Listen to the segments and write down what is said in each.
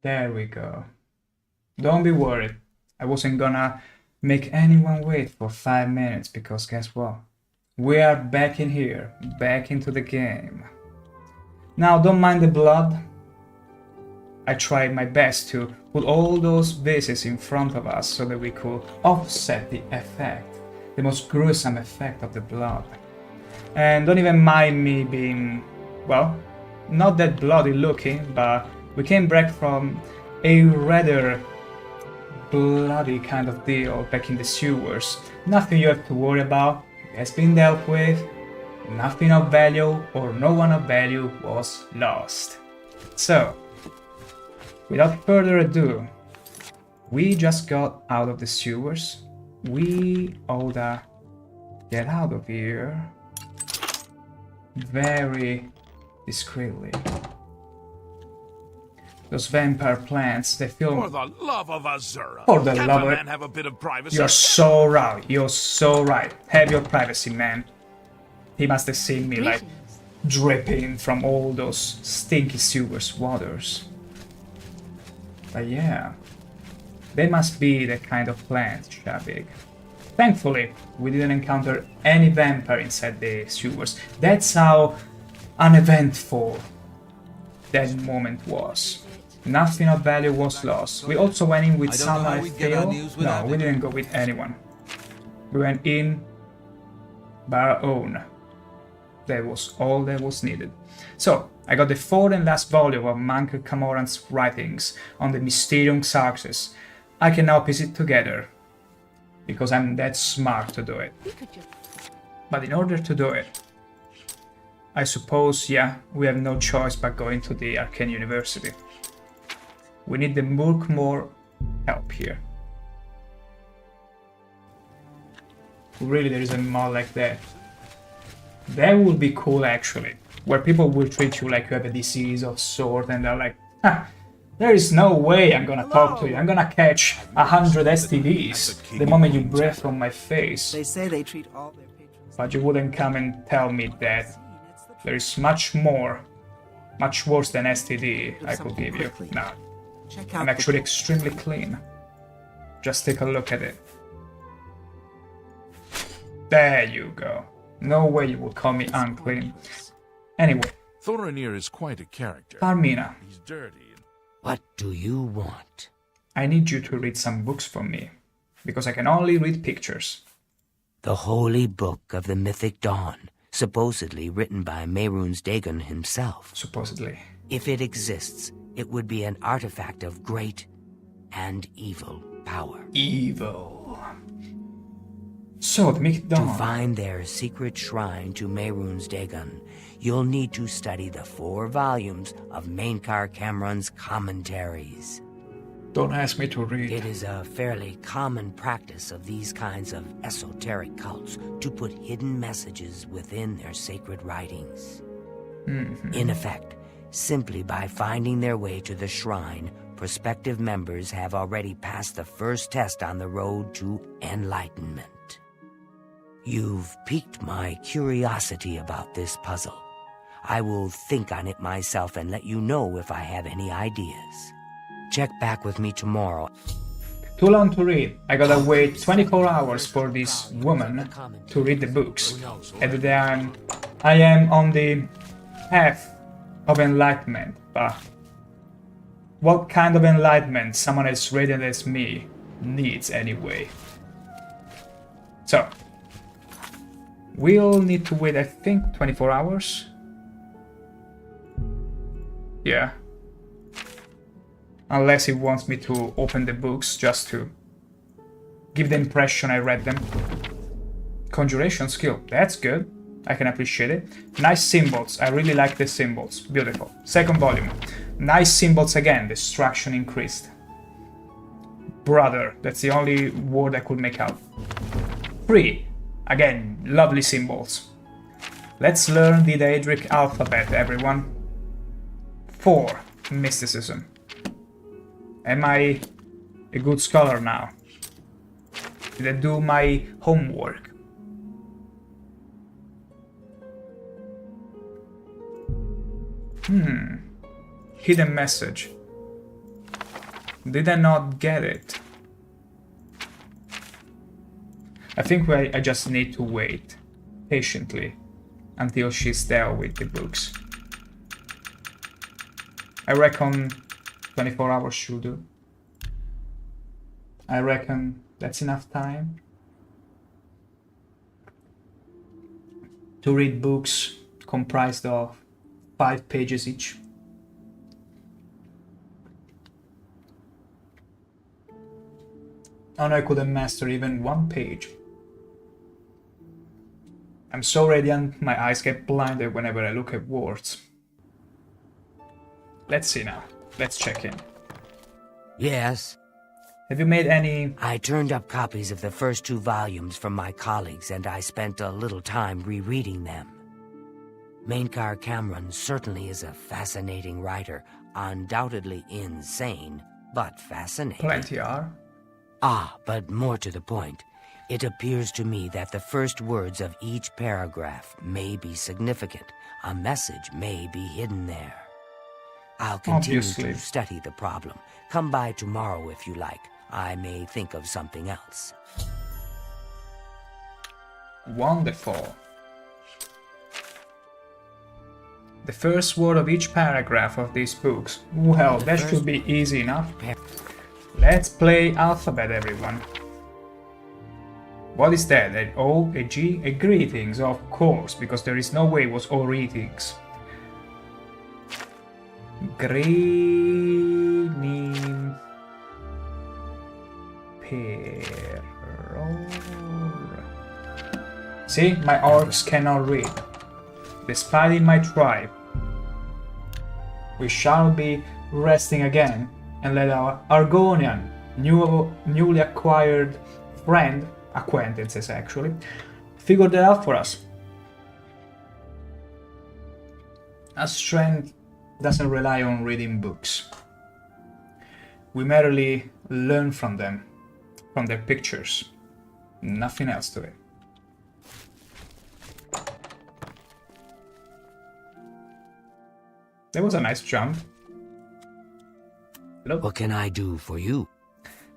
There we go. Don't be worried. I wasn't gonna make anyone wait for 5 minutes because guess what? We are back in here, back into the game. Now don't mind the blood. I tried my best to put all those vases in front of us so that we could offset the effect, the most gruesome effect of the blood. And don't even mind me being, well, not that bloody looking, but we came back from a rather bloody kind of deal back in the sewers. Nothing you have to worry about, it has been dealt with, nothing of value or no one of value was lost. So, without further ado, we just got out of the sewers. We oughta get out of here very discreetly. Those vampire plants, they feel... For the love of Azura! For the Can't love a of man have a bit of privacy? You're so right, you're so right. Have your privacy, man. He must have seen me like dripping from all those stinky sewers waters. But yeah, they must be that kind of plant, Shabig. Thankfully, we didn't encounter any vampire inside the sewers. That's how uneventful that moment was. Nothing of value was lost. We also went in with someone I feel. No, we didn't go with anyone. We went in by our own. That was all that was needed. So, I got the fourth and last volume of Monk Camoran's writings on the Mysterium Xarxes. I can now piece it together, because I'm that smart to do it. But in order to do it, I suppose, yeah, we have no choice but going to the Arcane University. We need the more help here. Really, there is a mod like that. That would be cool, actually. Where people will treat you like you have a disease of sort and they're like, ha, there is no way I'm gonna talk to you. I'm gonna catch 100 STDs the moment you breathe from my face. They say they treat all their patrons. But you wouldn't come and tell me that there is much more, much worse than STD I could give you. No, I'm actually extremely clean. Just take a look at it. There you go. No way you would call me unclean. Anyway. Thorinir is quite a character. Parmina. He's dirty. What do you want? I need you to read some books for me, because I can only read pictures. The Holy Book of the Mythic Dawn, supposedly written by Mehrunes Dagon himself. Supposedly. If it exists, it would be an artifact of great and evil power. Evil. So, the Mythic Dawn. To find their secret shrine to Mehrunes Dagon, you'll need to study the 4 volumes of Mainkar Cameron's commentaries. Don't ask me to read. It is a fairly common practice of these kinds of esoteric cults to put hidden messages within their sacred writings. In effect, simply by finding their way to the shrine, prospective members have already passed the first test on the road to enlightenment. You've piqued my curiosity about this puzzle. I will think on it myself and let you know if I have any ideas. Check back with me tomorrow. Too long to read. I gotta wait 24 hours for this woman to read the books. And then I am on the path of enlightenment. But what kind of enlightenment someone as radiant as me needs anyway? So, we'll need to wait, I think, 24 hours. Yeah. Unless he wants me to open the books just to give the impression I read them. Conjuration skill, that's good. I can appreciate it. Nice symbols, I really like the symbols. Beautiful. Second volume. Nice symbols again, destruction increased. Brother, that's the only word I could make out. 3. Again, lovely symbols. Let's learn the Daedric alphabet, everyone. 4. Mysticism. Am I a good scholar now? Did I do my homework? Hidden message. Did I not get it? I think I just need to wait patiently until she's there with the books. I reckon 24 hours should do. I reckon that's enough time to read books comprised of 5 pages each. And I couldn't master even 1 page. I'm so radiant, my eyes get blinded whenever I look at words. Let's see now. Let's check in. Yes? Have you made any... I turned up copies of the first 2 volumes from my colleagues, and I spent a little time rereading them. Mainkar Cameron certainly is a fascinating writer, undoubtedly insane, but fascinating. Plenty are. Ah, but more to the point. It appears to me that the first words of each paragraph may be significant. A message may be hidden there. I'll continue to study the problem. Come by tomorrow if you like. I may think of something else. Wonderful. The first word of each paragraph of these books. Well, that should be easy enough. Let's play alphabet, everyone. What is that? An O, a G, a greetings, of course, because there is no way it was all greetings. Greening See, my orcs cannot read. Despite in my tribe, we shall be resting again and let our Argonian, newly acquired friend, acquaintances actually, figure that out for us. Our strength doesn't rely on reading books. We merely learn from them, from their pictures. Nothing else to it. That was a nice jump. Hello? What can I do for you?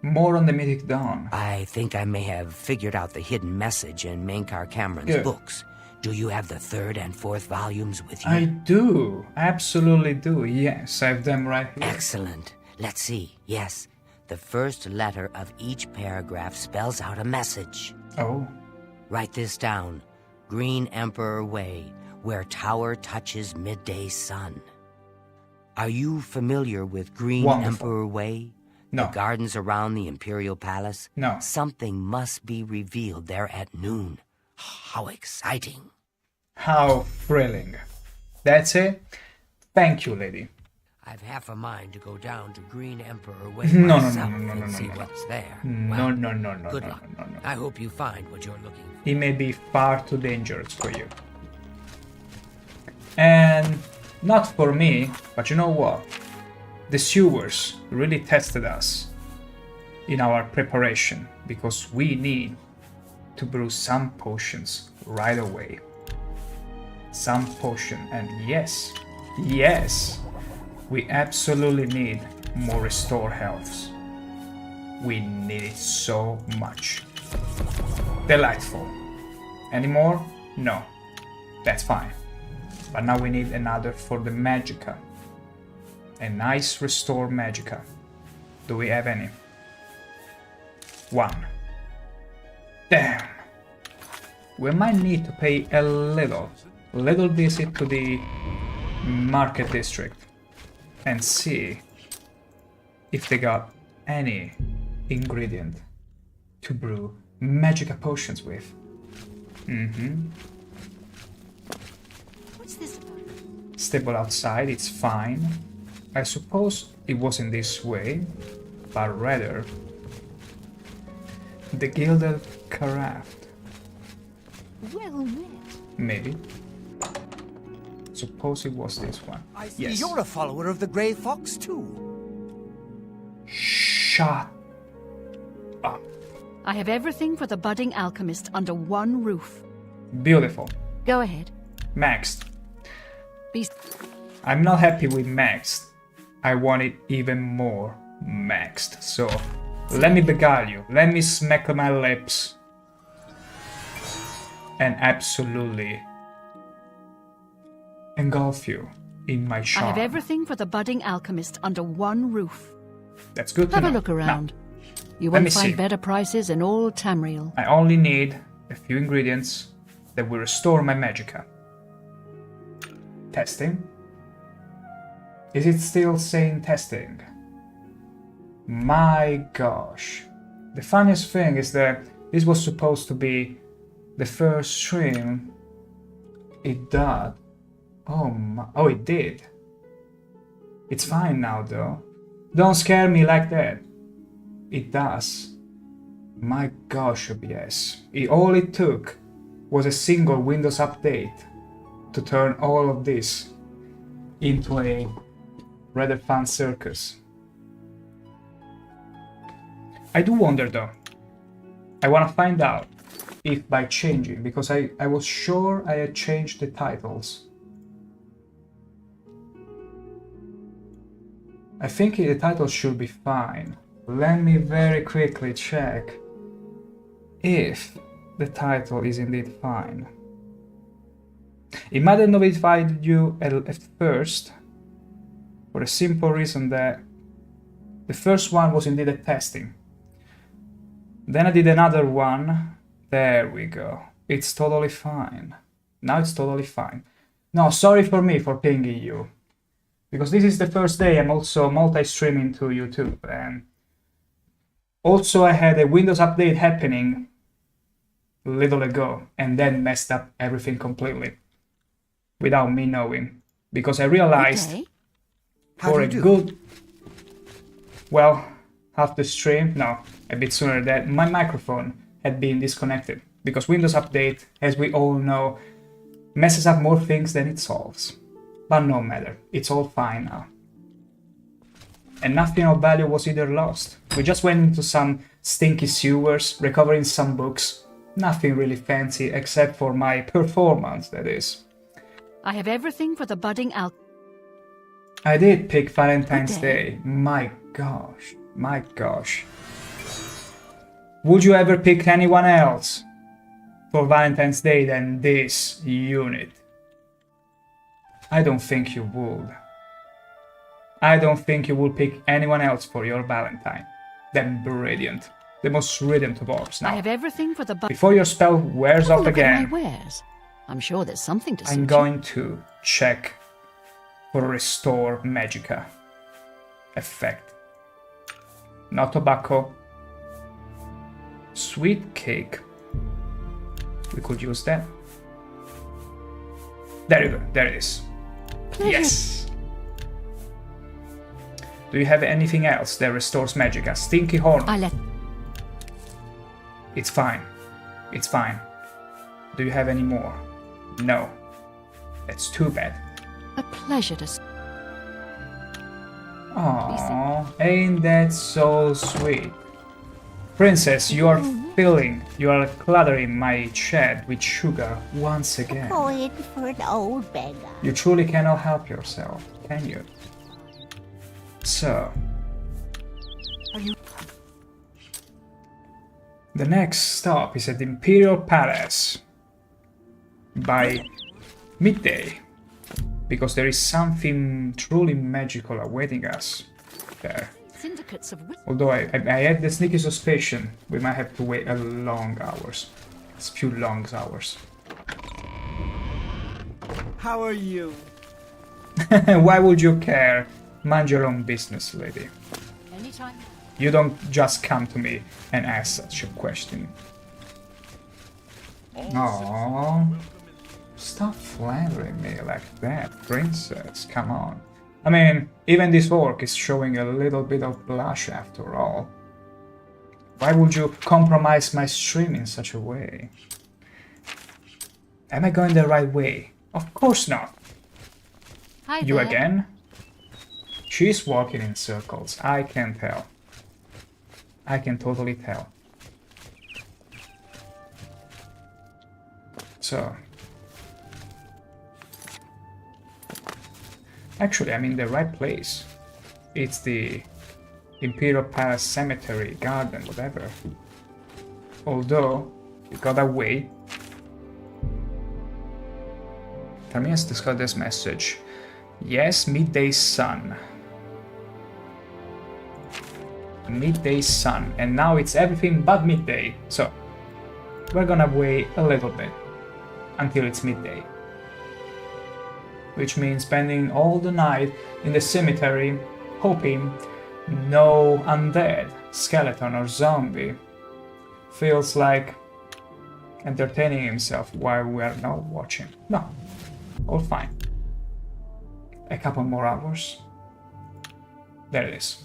More on the Mythic Dawn. I think I may have figured out the hidden message in Mainkar Cameron's books. Do you have the 3rd and 4th volumes with you? I do. Absolutely do. Yes, I have them right here. Excellent. Let's see. Yes. The first letter of each paragraph spells out a message. Oh. Write this down. Green Emperor Way, where tower touches midday sun. Are you familiar with Green Emperor Way? No. The gardens around the Imperial Palace? No. Something must be revealed there at noon. How exciting. How thrilling. That's it? Thank you, lady. I've half a mind to go down to Green Emperor Way No, myself no, and see what's there. No, Well, no. Good luck. I hope you find what you're looking for. He may be far too dangerous for you. And not for me, but you know what? The sewers really tested us in our preparation because we need to brew some potions right away. Some potion, and yes, we absolutely need more restore healths. We need it so much. Delightful. Any more? No. That's fine. But now we need another for the Magicka. A nice restore Magicka. Do we have any? 1. Damn. We might need to pay a little visit to the market district and see if they got any ingredient to brew Magicka potions with. What's this about? Stable outside, it's fine. I suppose it wasn't this way, but rather the Gilded Carafe. Well met. Maybe. Suppose it was this one. I see Yes. you're a follower of the Grey Fox too. Shut up. I have everything for the budding alchemist under one roof. Beautiful. Go ahead. Maxed. Be I'm not happy with maxed. I want it even more maxed. So let me beguile you. Let me smack my lips. And absolutely engulf you in my charm. I have everything for the budding alchemist under one roof. That's good to Have know. a look around. You let me won't find see. better prices in all Tamriel. I only need a few ingredients that will restore my magicka. Testing. Is it still saying testing? My gosh. The funniest thing is that this was supposed to be the first stream. It does. Oh, it did. It's fine now though. Don't scare me like that. It does. My gosh, OBS. All it took was a single Windows update to turn all of this into a rather fun circus. I do wonder though. I want to find out if by changing, because I was sure I had changed the titles. I think the title should be fine. Let me very quickly check if the title is indeed fine. It might have notified you at first for a simple reason that the first one was indeed a testing. Then I did another one. There we go. It's totally fine. Now it's totally fine. No, sorry for me for pinging you. Because this is the first day I'm also multi-streaming to YouTube, and also I had a Windows update happening a little ago and then messed up everything completely without me knowing, because I realized Okay. for a good, well, half the stream, no, a bit sooner, that my microphone had been disconnected, because Windows Update, as we all know, messes up more things than it solves. But no matter, it's all fine now. And nothing of value was either lost. We just went into some stinky sewers, recovering some books. Nothing really fancy, except for my performance, that is. I have everything for the budding I did pick Valentine's Okay. Day. My gosh, my gosh. Would you ever pick anyone else for Valentine's Day than this unit? I don't think you would. I don't think you would pick anyone else for your Valentine than Brilliant, the most radiant of orbs I now. have everything for the budding. Before your spell wears off Look again, at my wares. I'm sure there's something to suit I'm you. going to check for Restore Magicka effect. Not tobacco. Sweet cake. We could use that. There you go, there it is. Yes! Do you have anything else that restores Magicka? Stinky Horn. I let. It's fine. It's fine. Do you have any more? No. That's too bad. A pleasure to. Aww, ain't that so sweet? Princess, you are cluttering my chat with sugar once again. Going for an old beggar. You truly cannot help yourself, can you? So... the next stop is at Imperial Palace by midday, because there is something truly magical awaiting us there. Syndicates of Although I had the sneaky suspicion we might have to wait a long hours. A few long hours. How are you? Why would you care? Mind your own business, lady. anytime. You don't just come to me and ask such a question. Aww. Stop flattering me like that, princess. Come on. I mean, even this orc is showing a little bit of blush after all. Why would you compromise my stream in such a way? Am I going the right way? Of course not. Hi You there. again? She's walking in circles. I can tell. I can totally tell. So... actually, I'm in the right place. It's the Imperial Palace Cemetery, Garden, whatever. Although, we got away. Terminus discard this message. Yes, midday sun. Midday sun. And now it's everything but midday. So, we're gonna wait a little bit until it's midday. Which means spending all the night in the cemetery, hoping no undead, skeleton or zombie feels like entertaining himself while we are not watching. No, all fine. A couple more hours. There it is.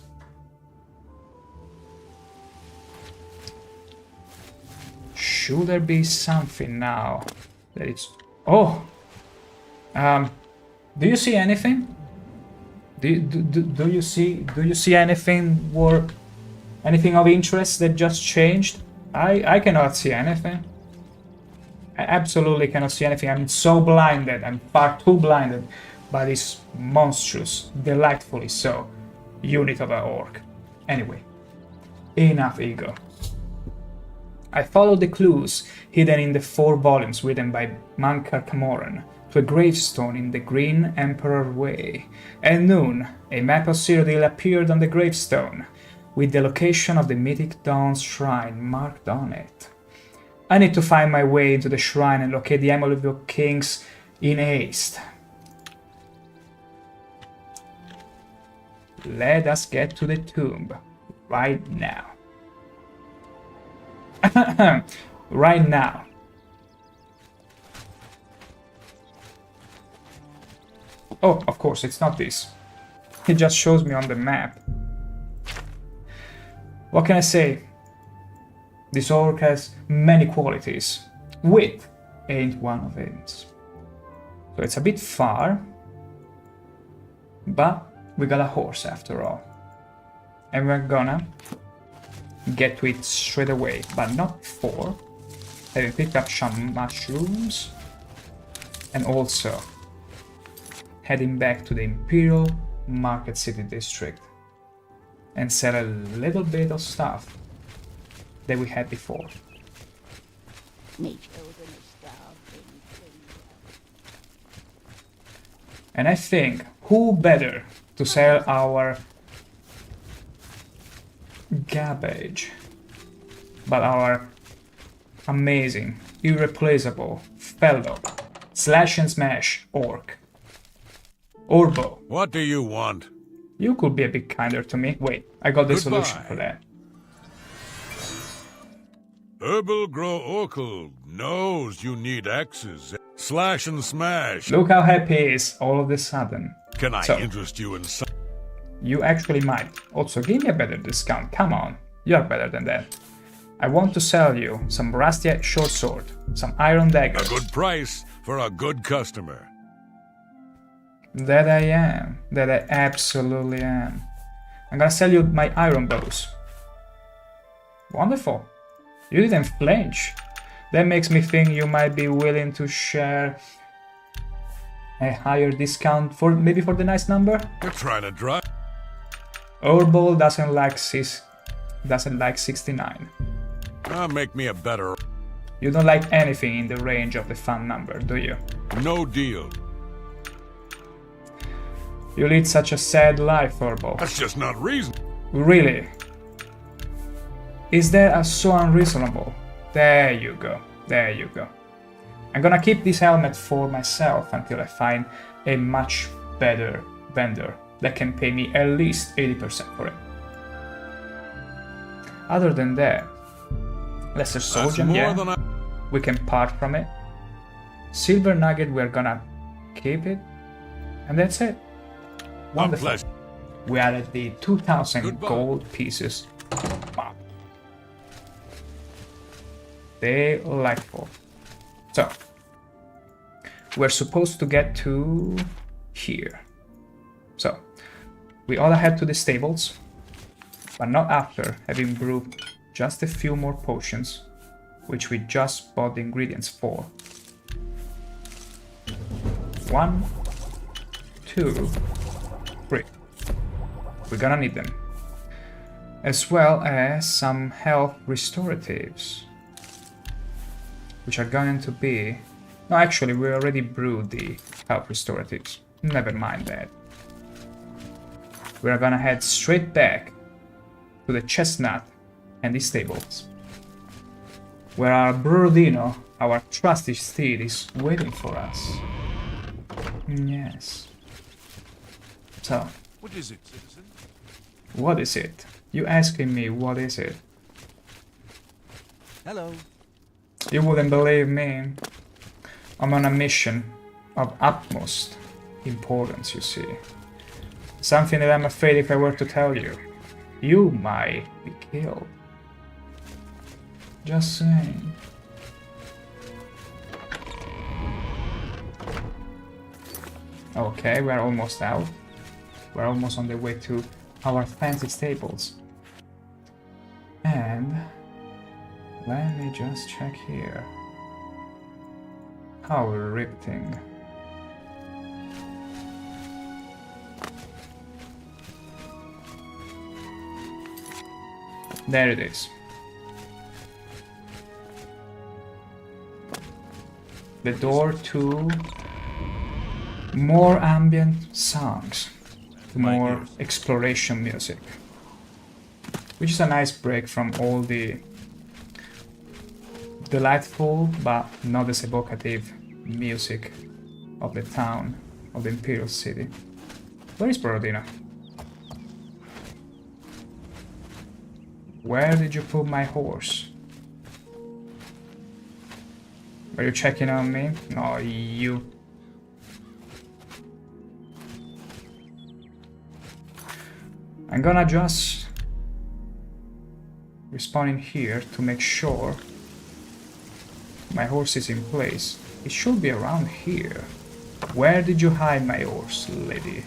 Should there be something now that it's... Oh! Do you see anything? Do you see anything anything of interest that just changed? I cannot see anything. I absolutely cannot see anything. I'm so blinded. I'm far too blinded by this monstrous, delightfully so, unit of an orc. Anyway, enough ego. I followed the clues hidden in the 4 volumes written by Mankar Camoran to a gravestone in the Green Emperor Way. At noon, a map of Cyrodiil appeared on the gravestone, with the location of the Mythic Dawn shrine marked on it. I need to find my way into the shrine and locate the Amulet of Kings in haste. Let us get to the tomb right now. Right now. Oh, of course, it's not this. It just shows me on the map. What can I say? This orc has many qualities. Wit ain't one of it. So it's a bit far, but we got a horse after all. And we're gonna get to it straight away, but not before having picked up some mushrooms and also heading back to the Imperial Market City District and sell a little bit of stuff that we had before. Me children are starving. And I think who better to sell our garbage but our amazing, irreplaceable fellow slash and smash orc. Orbo. What do you want? You could be a bit kinder to me. Wait, I got the solution Goodbye. for that. Herbal Grow Orcal knows you need axes. Slash and smash. Look how happy he is all of a sudden. Can I So- interest you in some? You actually might. Also, give me a better discount. Come on, you're better than that. I want to sell you some rusty short sword, some iron A daggers. good price for a good customer. That I am. That I absolutely am. I'm gonna sell you my iron bows. Wonderful. You didn't flinch. That makes me think you might be willing to share a higher discount for maybe for the nice number. You're trying to drive. Orbol doesn't like 69. Make me a better. You don't like anything in the range of the fun number, do you? No deal. You lead such a sad life, Orbol. That's just not reason. Really? Is that so unreasonable? There you go. There you go. I'm gonna keep this helmet for myself until I find a much better vendor that can pay me at least 80% for it. Other than that, Lesser Soul That's Gem, more yeah, than I. we can part from it. Silver Nugget, we're gonna keep it. And that's it. A Wonderful. pleasure. We are at the 2,000 Goodbye. gold pieces mark. Delightful. So, we're supposed to get to here. So, we ought to head to the stables, but not after having brewed just a few more potions, which we just bought the ingredients for. 1, 2, 3. We're gonna need them. as well as some health restoratives, which are going to be... No, actually, we already brewed the health restoratives. Never mind that. We're gonna head straight back to the chestnut and the stables, where our Brodino, our trusty steed, is waiting for us. Yes. So, What is it, citizen? what is it? You asking me what is it? Hello. You wouldn't believe me. I'm on a mission of utmost importance, you see. Something that I'm afraid if I were to tell you, you might be killed. Just saying. Okay, we're almost out. We're almost on the way to our fancy stables. And let me just check here. How riveting. There it is. The door to more ambient songs, to more exploration music, which is a nice break from all the delightful but not as evocative music of the town, of the Imperial City. Where is Borodina? Where did you put my horse? Were you checking on me? No, you... I'm gonna just respawn in here to make sure my horse is in place. It should be around here. Where did you hide my horse, lady?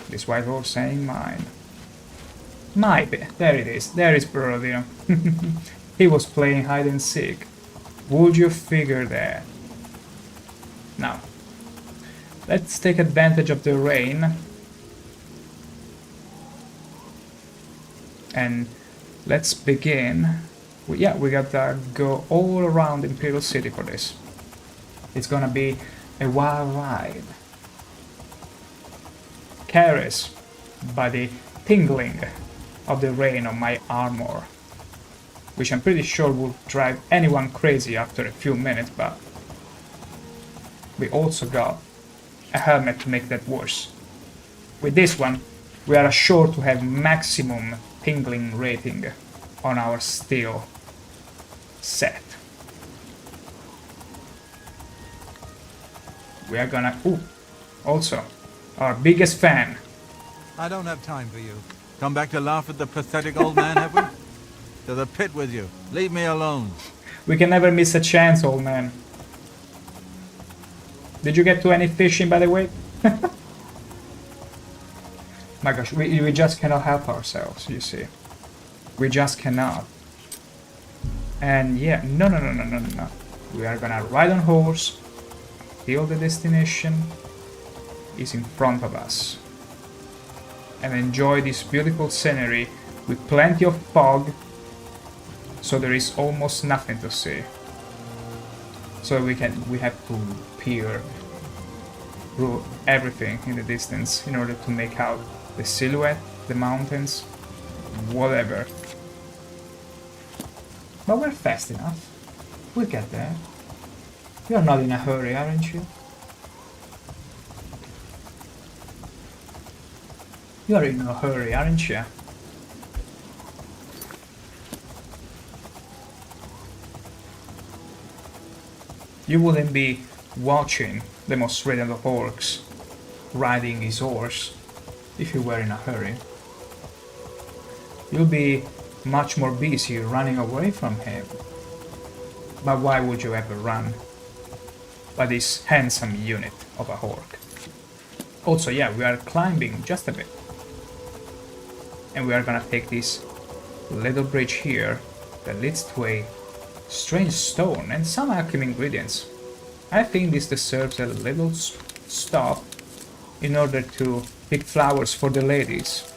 This white horse ain't mine. Maybe. There it is. There is Borodino. He was playing hide and seek. Would you figure that? Now, let's take advantage of the rain. And let's begin. Yeah, we gotta go all around Imperial City for this. It's gonna be a wild ride. Carries by the tingling of the rain on my armor, which I'm pretty sure will drive anyone crazy after a few minutes, but we also got a helmet to make that worse. With this one, we are assured to have maximum tingling rating on our steel set. We are gonna... Ooh, also, our biggest fan. I don't have time for you. Come back to laugh at the pathetic old man, have we? To the pit with you. Leave me alone. We can never miss a chance, old man. Did you get to any fishing, by the way? My gosh, we just cannot help ourselves, you see. We just cannot. And yeah, no. We are gonna ride on horse till the destination is in front of us. And enjoy this beautiful scenery with plenty of fog, so there is almost nothing to see. So we have to peer through everything in the distance in order to make out the silhouette, the mountains, whatever. But we're fast enough. We'll get there. You're not in a hurry, aren't you? You're in a hurry, aren't you? You wouldn't be watching the most radiant of orcs riding his horse if you were in a hurry. You'll be much more busy running away from him. But why would you ever run by this handsome unit of a orc? Also, yeah, we are climbing just a bit. And we are gonna take this little bridge here that leads to a strange stone and some alchemy ingredients. I think this deserves a little stop in order to pick flowers for the ladies.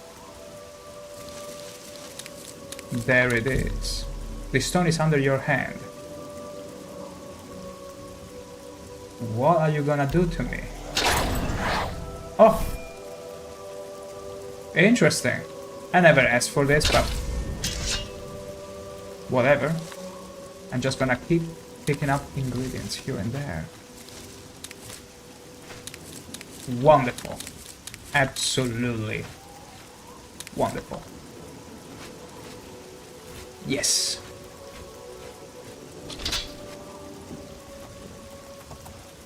There it is. The stone is under your hand. What are you gonna do to me? Oh! Interesting. I never asked for this, but... whatever. I'm just gonna keep picking up ingredients here and there. Wonderful. Absolutely wonderful. Yes.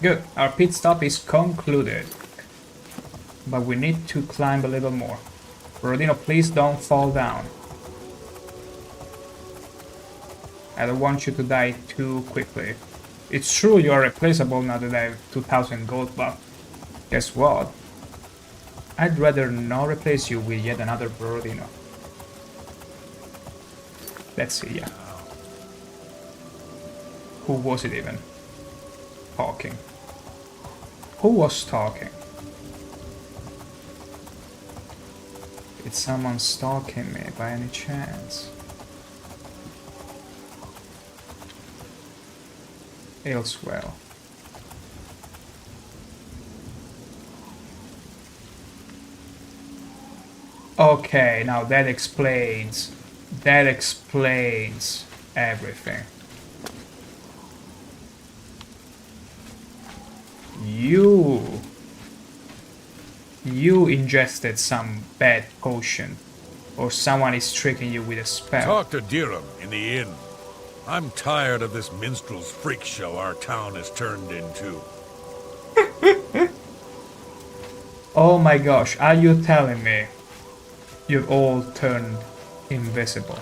Good. Our pit stop is concluded. But we need to climb a little more. Rodino, please don't fall down. I don't want you to die too quickly. It's true you're replaceable now that I have 2000 gold, but guess what? I'd rather not replace you with yet another Rodino. Let's see, yeah. Who was it even? Talking. Who was talking? Did someone stalking me by any chance? Elsewhere. Okay, now that explains everything. You ingested some bad potion, or someone is tricking you with a spell. Talk to Dirham in the inn. I'm tired of this minstrel's freak show our town has turned into. Oh my gosh, are you telling me you've all turned invisible?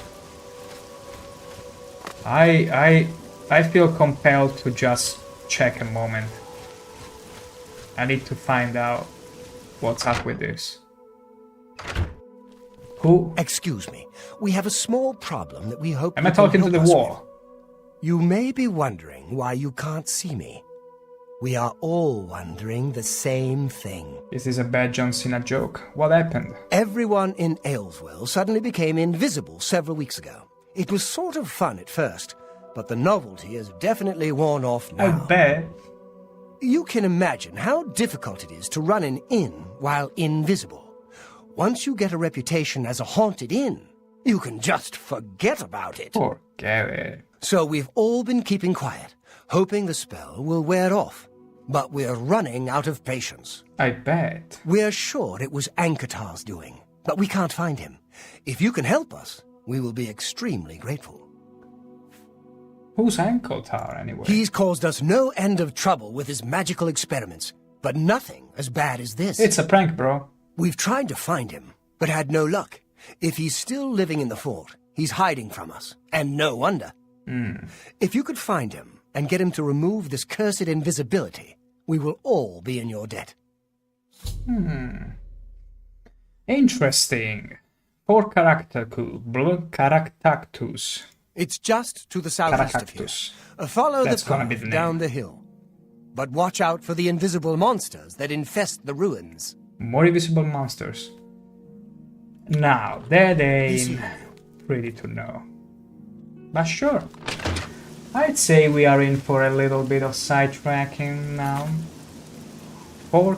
I feel compelled to just check a moment. I need to find out what's up with this. Who? Excuse me. We have a small problem that we hope Am you I talking can to the help us wall? with. You may be wondering why you can't see me. We are all wondering the same thing. Is this a bad John Cena joke? What happened? Everyone in Ayleswell suddenly became invisible several weeks ago. It was sort of fun at first, but the novelty has definitely worn off I now. bet. You can imagine how difficult it is to run an inn while invisible. Once you get a reputation as a haunted inn, you can just forget about it. Forget it. So we've all been keeping quiet, hoping the spell will wear off. But we're running out of patience. I bet. We're sure it was Ankatar's doing, but we can't find him. If you can help us, we will be extremely grateful. Who's Ankatar anyway? He's caused us no end of trouble with his magical experiments, but nothing as bad as this. It's a prank, bro. We've tried to find him, but had no luck. If he's still living in the fort, he's hiding from us, and no wonder. If you could find him and get him to remove this cursed invisibility, we will all be in your debt. Interesting. For Caractactus. It's just to the southeast of here. Follow That's the gonna be path the down name. the hill. But watch out for the invisible monsters that infest the ruins. More invisible monsters. Now, that Easy ain't on you. pretty to know. But sure. I'd say we are in for a little bit of sidetracking now. For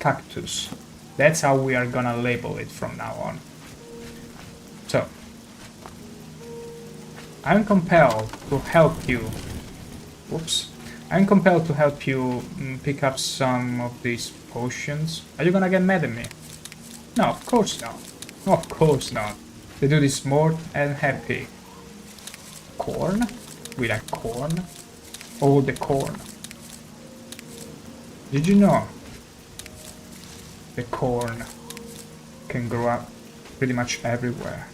Cactus. That's how we are gonna label it from now on. So, I'm compelled to help you. Whoops. I'm compelled to help you pick up some of these potions. Are you gonna get mad at me? No, of course not. Of course not. The dude is more than happy. Corn? We like corn? All the corn. Did you know the corn can grow up pretty much everywhere?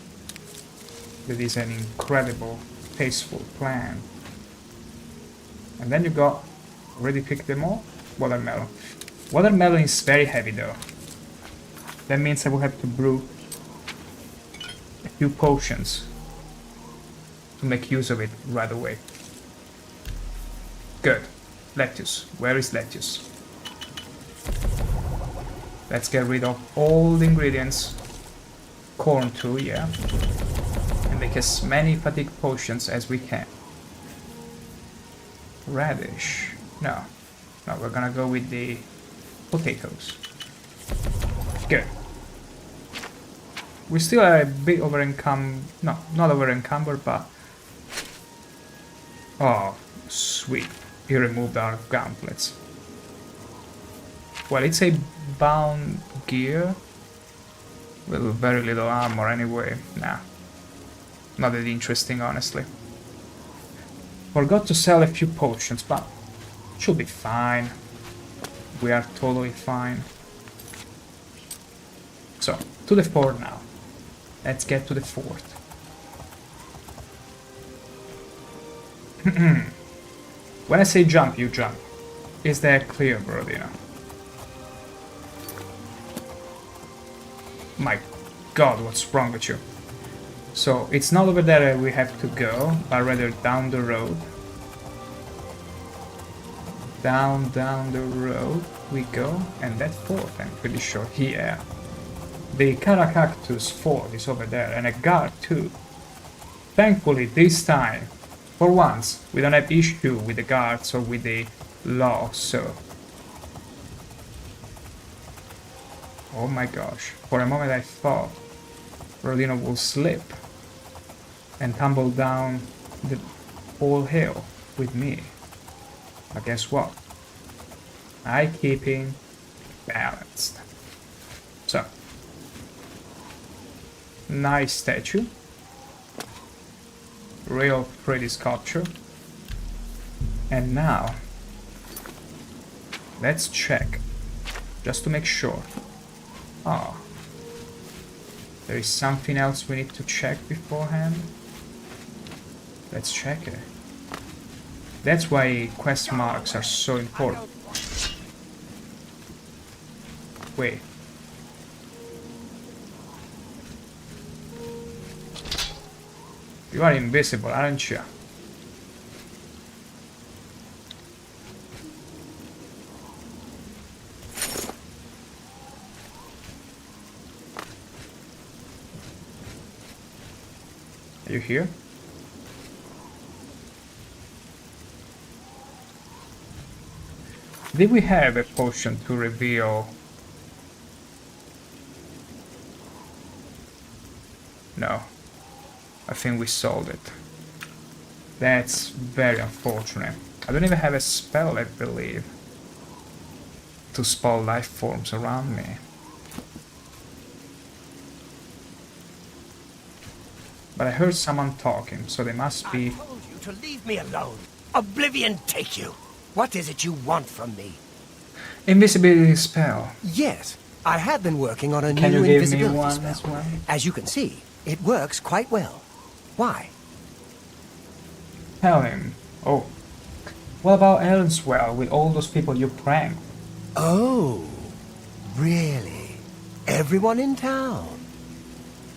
That is an incredible, tasteful plant. And then you got, already picked them all? Watermelon. Watermelon is very heavy though. That means I will have to brew a few potions to make use of it right away. Good. Lettuce. Where is lettuce? Let's get rid of all the ingredients. Corn too, yeah. And the make as many fatigue potions as we can. Radish. No. No, we're gonna go with the potatoes. Good. We still are a bit over-encumbered. No, not over-encumbered, but... Oh, sweet. He removed our gauntlets. Well, it's a bound gear. With very little armor anyway. Nah. Not that interesting, honestly. Forgot to sell a few potions, but should be fine. We are totally fine. So, to the fort now. Let's get to the fort. When I say jump, you jump. Is that clear, Brodino? My god, what's wrong with you? So, it's not over there we have to go, but rather down the road. Down the road we go, and that fort, I'm pretty sure, here. The Caracactus fort is over there, and a guard too. Thankfully, this time, for once, we don't have issue with the guards or with the law, so... Oh my gosh, for a moment I thought Rodino will slip and tumble down the whole hill with me. But guess what? I keep him balanced. So, nice statue. Real pretty sculpture. And now, let's check, just to make sure. Oh, there is something else we need to check beforehand. Let's check it. That's why quest marks are so important. Wait. You are invisible, aren't you? Are you here? Did we have a potion to reveal? No. I think we sold it. That's very unfortunate. I don't even have a spell, I believe, to spell life forms around me. But I heard someone talking, so they must be... I told you to leave me alone. Oblivion take you. What is it you want from me? Invisibility spell. Yes, I have been working on a Can new you give me invisibility one spell. as well? As you can see, it works quite well. Why? Tell him. Oh. What about Elsewhere with all those people you pranked? Oh, really? Everyone in town?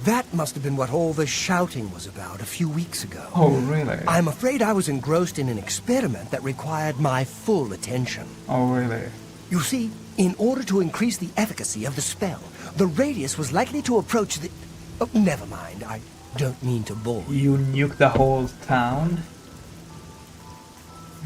That must have been what all the shouting was about a few weeks ago. Oh, really? I'm afraid I was engrossed in an experiment that required my full attention. Oh, really? You see, in order to increase the efficacy of the spell, the radius was likely to approach the... Oh, never mind, I don't mean to bore you. You nuke the whole town?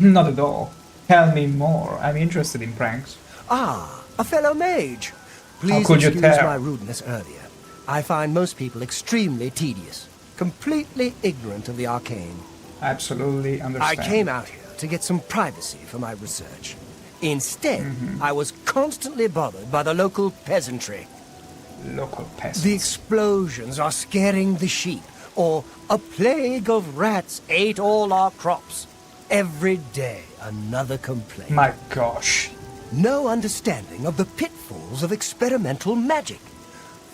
Not at all. Tell me more. I'm interested in pranks. Ah, a fellow mage. Please How could you excuse tell? my rudeness earlier. I find most people extremely tedious, completely ignorant of the arcane. Absolutely I understand. came out here to get some privacy for my research. Instead, I was constantly bothered by the local peasantry. Local peasants. The explosions are scaring the sheep, or a plague of rats ate all our crops. Every day, another complaint. My gosh. No understanding of the pitfalls of experimental magic.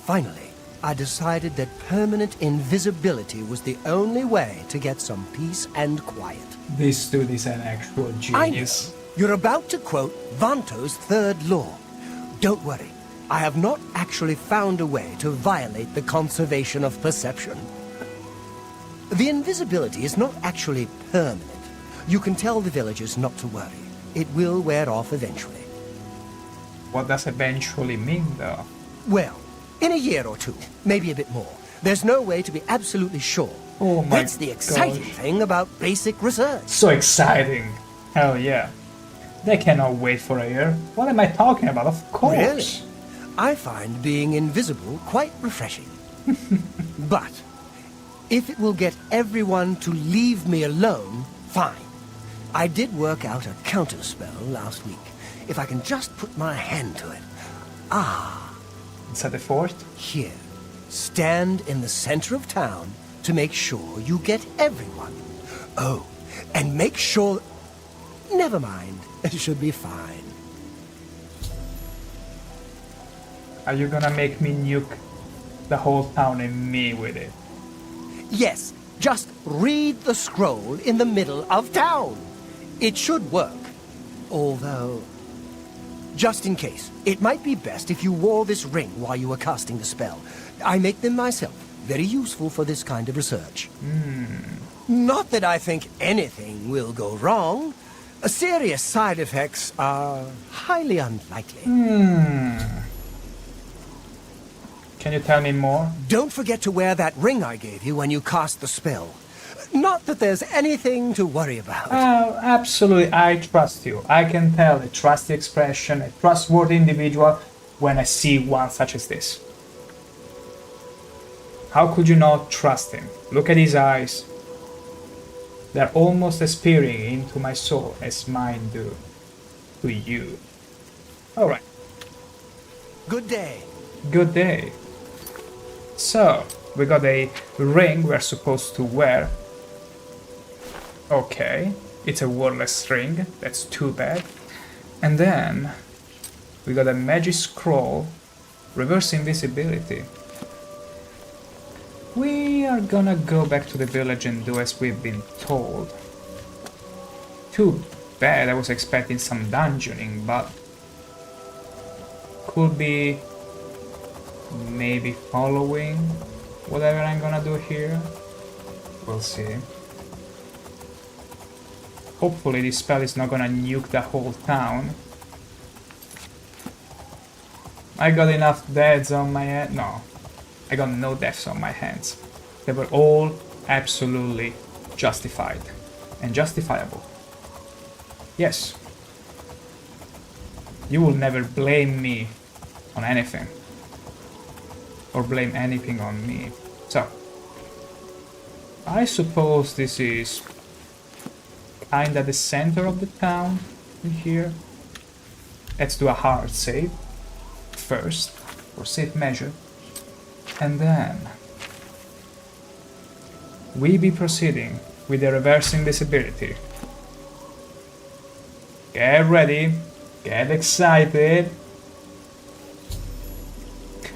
Finally, I decided that permanent invisibility was the only way to get some peace and quiet. This dude is an actual I know. genius. You're about to quote Vanto's third law. Don't worry. I have not actually found a way to violate the conservation of perception. The invisibility is not actually permanent. You can tell the villagers not to worry. It will wear off eventually. What does eventually mean, though? Well, in a year or two, maybe a bit more, There's no way to be absolutely sure. Oh my That's the exciting gosh. thing about basic research. So exciting. Hell yeah. They cannot wait for a year. What am I talking about? Of course. Really? I find being invisible quite refreshing. But if it will get everyone to leave me alone, fine. I did work out a counterspell last week. If I can just put my hand to it. Is that the fort? Here. Stand in the center of town to make sure you get everyone. Oh, and make sure... Never mind. It should be fine. Are you gonna make me nuke the whole town and me with it? Yes, just read the scroll in the middle of town. It should work. Although, just in case, it might be best if you wore this ring while you were casting the spell. I make them myself. Very useful for this kind of research. Not that I think anything will go wrong. Serious side effects are highly unlikely. Can you tell me more? Don't forget to wear that ring I gave you when you cast the spell. Not that there's anything to worry about. Oh, absolutely, I trust you. I can tell a trusty expression, a trustworthy individual, when I see one such as this. How could you not trust him? Look at his eyes. They're almost as peering into my soul as mine do to you. Alright. Good day. Good day. So, we got a ring we're supposed to wear. Okay, it's a wordless ring, that's too bad. And then, we got a magic scroll, reverse invisibility. We are gonna go back to the village and do as we've been told. Too bad, I was expecting some dungeoning, but... could be... maybe following whatever I'm gonna do here. We'll see. Hopefully this spell is not gonna nuke the whole town. I got enough deaths on my head. No, I got no deaths on my hands. They were all absolutely justified and justifiable. Yes. You will never blame me on anything. Or blame anything on me. So, I suppose this is kinda the center of the town in here. Let's do a hard save first, for safe measure, and then we be proceeding with the reverse invisibility. Get ready, get excited.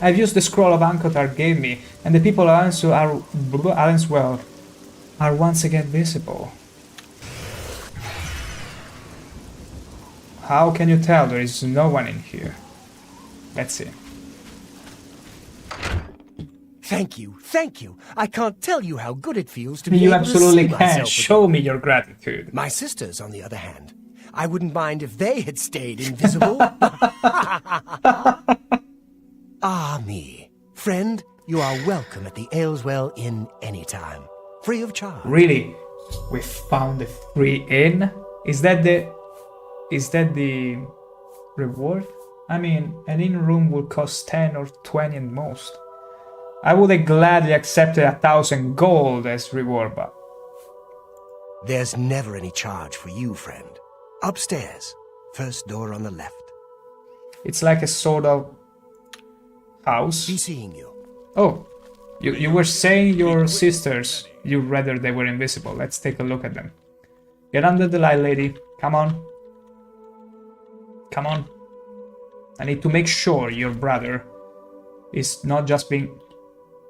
I've used the scroll of Ankotar gave me, and the people of Allenswell are once again visible. How can you tell there is no one in here? Let's see. Thank you, thank you. I can't tell you how good it feels to be You able to absolutely see can. myself Show again. me your gratitude. My sisters, on the other hand, I wouldn't mind if they had stayed invisible. Ah, me. Friend, you are welcome at the Ayleswell Inn anytime. Free of charge. Really? We found a free inn? Is that the reward? I mean, an inn room would cost 10 or 20 at most. I would have gladly accepted 1,000 gold as reward, but... There's never any charge for you, friend. Upstairs. First door on the left. It's like a sort of house. Be seeing you. Oh, you were saying your sisters, you'd rather they were invisible. Let's take a look at them. Get under the light, lady. Come on. Come on. I need to make sure your brother is not just being...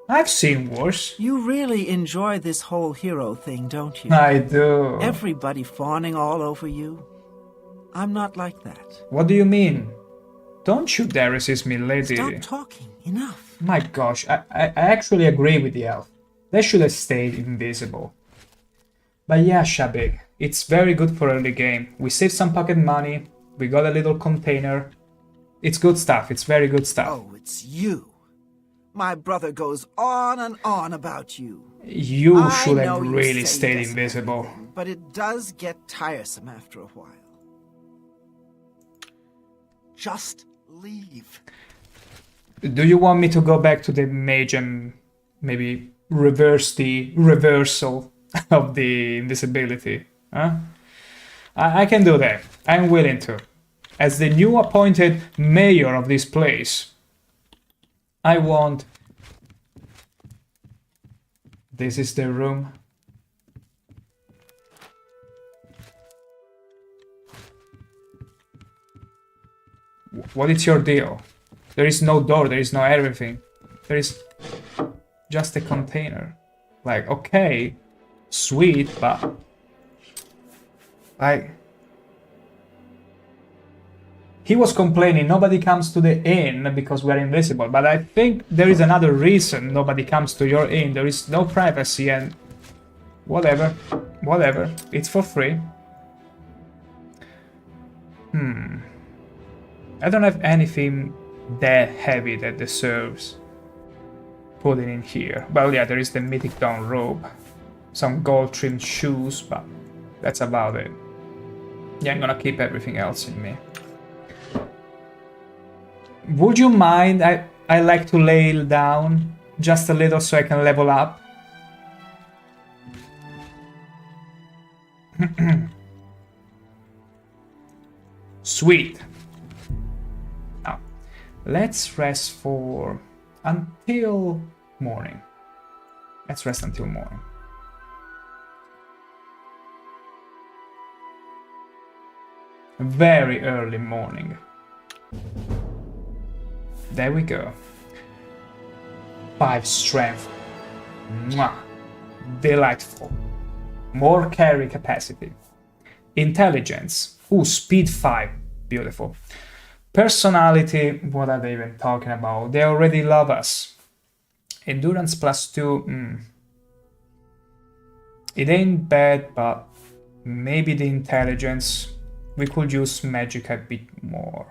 I've seen worse. You really enjoy this whole hero thing, don't you? I do. Everybody fawning all over you. I'm not like that. What do you mean? Don't you dare resist me, lady. Stop talking. Enough. My gosh, I actually agree with the elf. They should have stayed invisible. But yeah, Shabig, it's very good for early game. We saved some pocket money, we got a little container. It's good stuff, it's very good stuff. Oh, it's you. My brother goes on and on about you. You I should know have you really say stayed he doesn't invisible. like them, but it does get tiresome after a while. Just leave. Do you want me to go back to the mage and maybe reverse the reversal of the invisibility? Huh? I can do that. I'm willing to. As the new appointed mayor of this place, I want... This is the room. What is your deal? There is no door, there is no everything. There is just a container. Like, okay, sweet, but... Like... He was complaining nobody comes to the inn because we're invisible, but I think there is another reason nobody comes to your inn. There is no privacy and... Whatever. Whatever. It's for free. I don't have anything that heavy that deserves putting in here. Well, yeah, there is the Mythic Dawn robe. Some gold-trimmed shoes, but that's about it. Yeah, I'm gonna keep everything else in me. Would you mind? I like to lay down just a little so I can level up. Sweet. Now, let's rest for until morning. Let's rest until morning. Very early morning. There we go. 5 strength. Mwah. Delightful. More carry capacity. Intelligence. Ooh, speed 5. Beautiful. Personality. What are they even talking about? They already love us. Endurance +2. It ain't bad, but maybe the intelligence. We could use magic a bit more.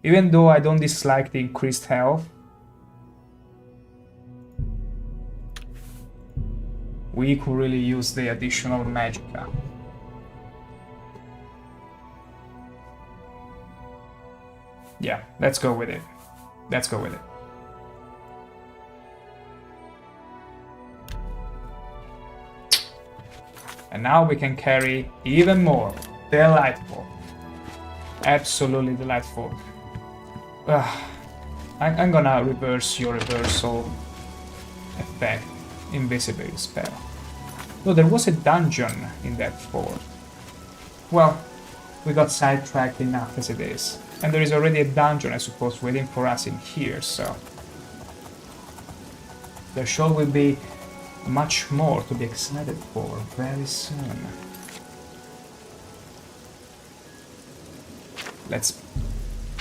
Even though I don't dislike the increased health, we could really use the additional magicka. Yeah, let's go with it. Let's go with it. And now we can carry even more. Delightful. Absolutely delightful. I'm gonna reverse your reversal effect. Invisibility spell. No, there was a dungeon in that fort. Well, we got sidetracked enough as it is. And there is already a dungeon, I suppose, waiting for us in here, so... There sure will be much more to be excited for very soon. Let's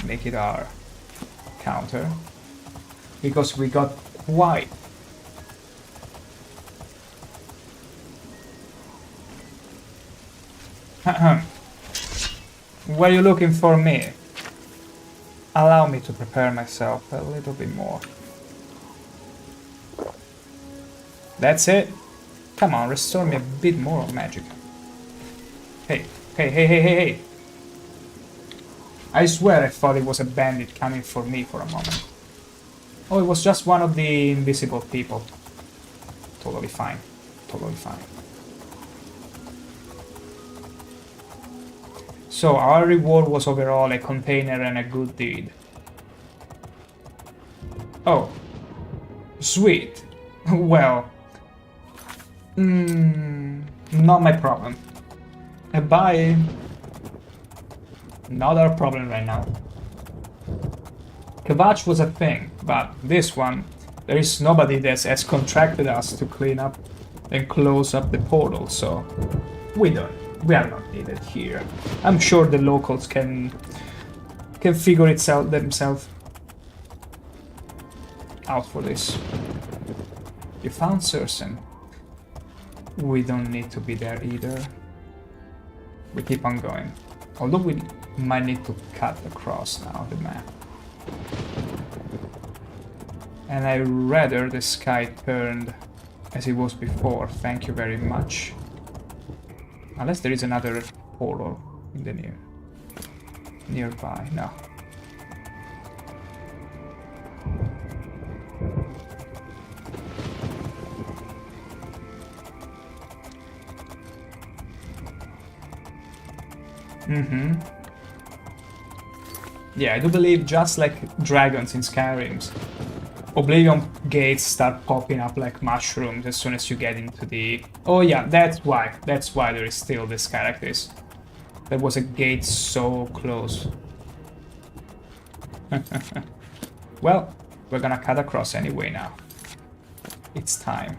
make it our counter, because we got quite were you looking for me? Allow me to prepare myself a little bit more. That's it. Come on, restore me a bit more of magic. Hey, hey, hey, hey, hey, hey. I swear I thought it was a bandit coming for me for a moment. Oh, it was just one of the invisible people. Totally fine. Totally fine. So, our reward was overall a container and a good deed. Oh. Sweet. Well. Not my problem. Bye. Not our problem right now. Kvatch was a thing, but this one, there is nobody that has contracted us to clean up and close up the portal, so we are not needed here. I'm sure the locals can figure it out themselves out for this. You found Cersen. We don't need to be there either. We keep on going. Although we might need to cut across now the map. And I rather the sky turned as it was before. Thank you very much. Unless there is another portal in the nearby. No. Yeah, I do believe just like dragons in Skyrim, Oblivion gates start popping up like mushrooms as soon as you get into the... Oh yeah, that's why there is still this characters. There was a gate so close. Well, we're gonna cut across anyway now. It's time.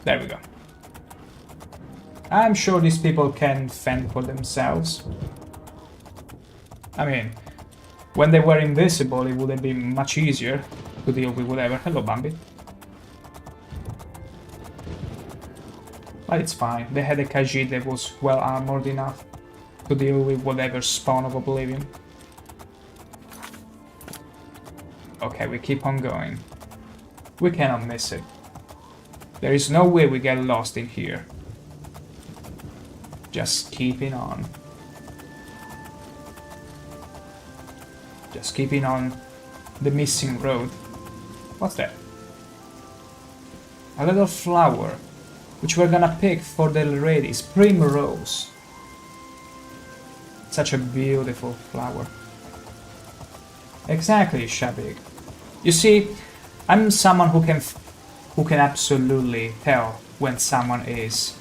There we go. I'm sure these people can fend for themselves. I mean, when they were invisible, it would have been much easier to deal with whatever. Hello, Bambi. But it's fine. They had a Khajiit that was well armored enough to deal with whatever spawn of Oblivion. Okay, we keep on going. We cannot miss it. There is no way we get lost in here. Just keeping on. Just keeping on the missing road. What's that? A little flower, which we're gonna pick for the ladies. Primrose. Such a beautiful flower. Exactly, Shabig. You see, I'm someone who can absolutely tell when someone is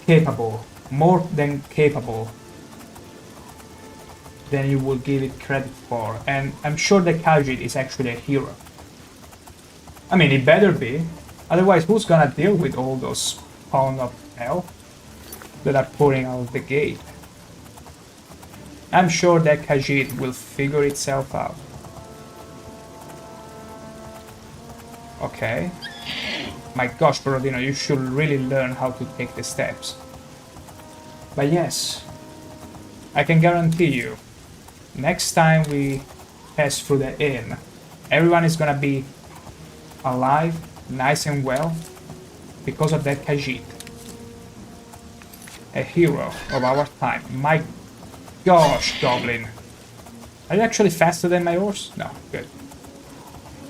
capable, more than capable than you will give it credit for, and I'm sure the Khajiit is actually a hero. I mean, it better be, otherwise who's gonna deal with all those spawn of hell that are pouring out of the gate? I'm sure that Khajiit will figure itself out. Okay. My gosh, Borodino, you should really learn how to take the steps. But yes, I can guarantee you, next time we pass through the inn, everyone is gonna be alive, nice and well, because of that Khajiit. A hero of our time. My gosh, Goblin. Are you actually faster than my horse? No, good.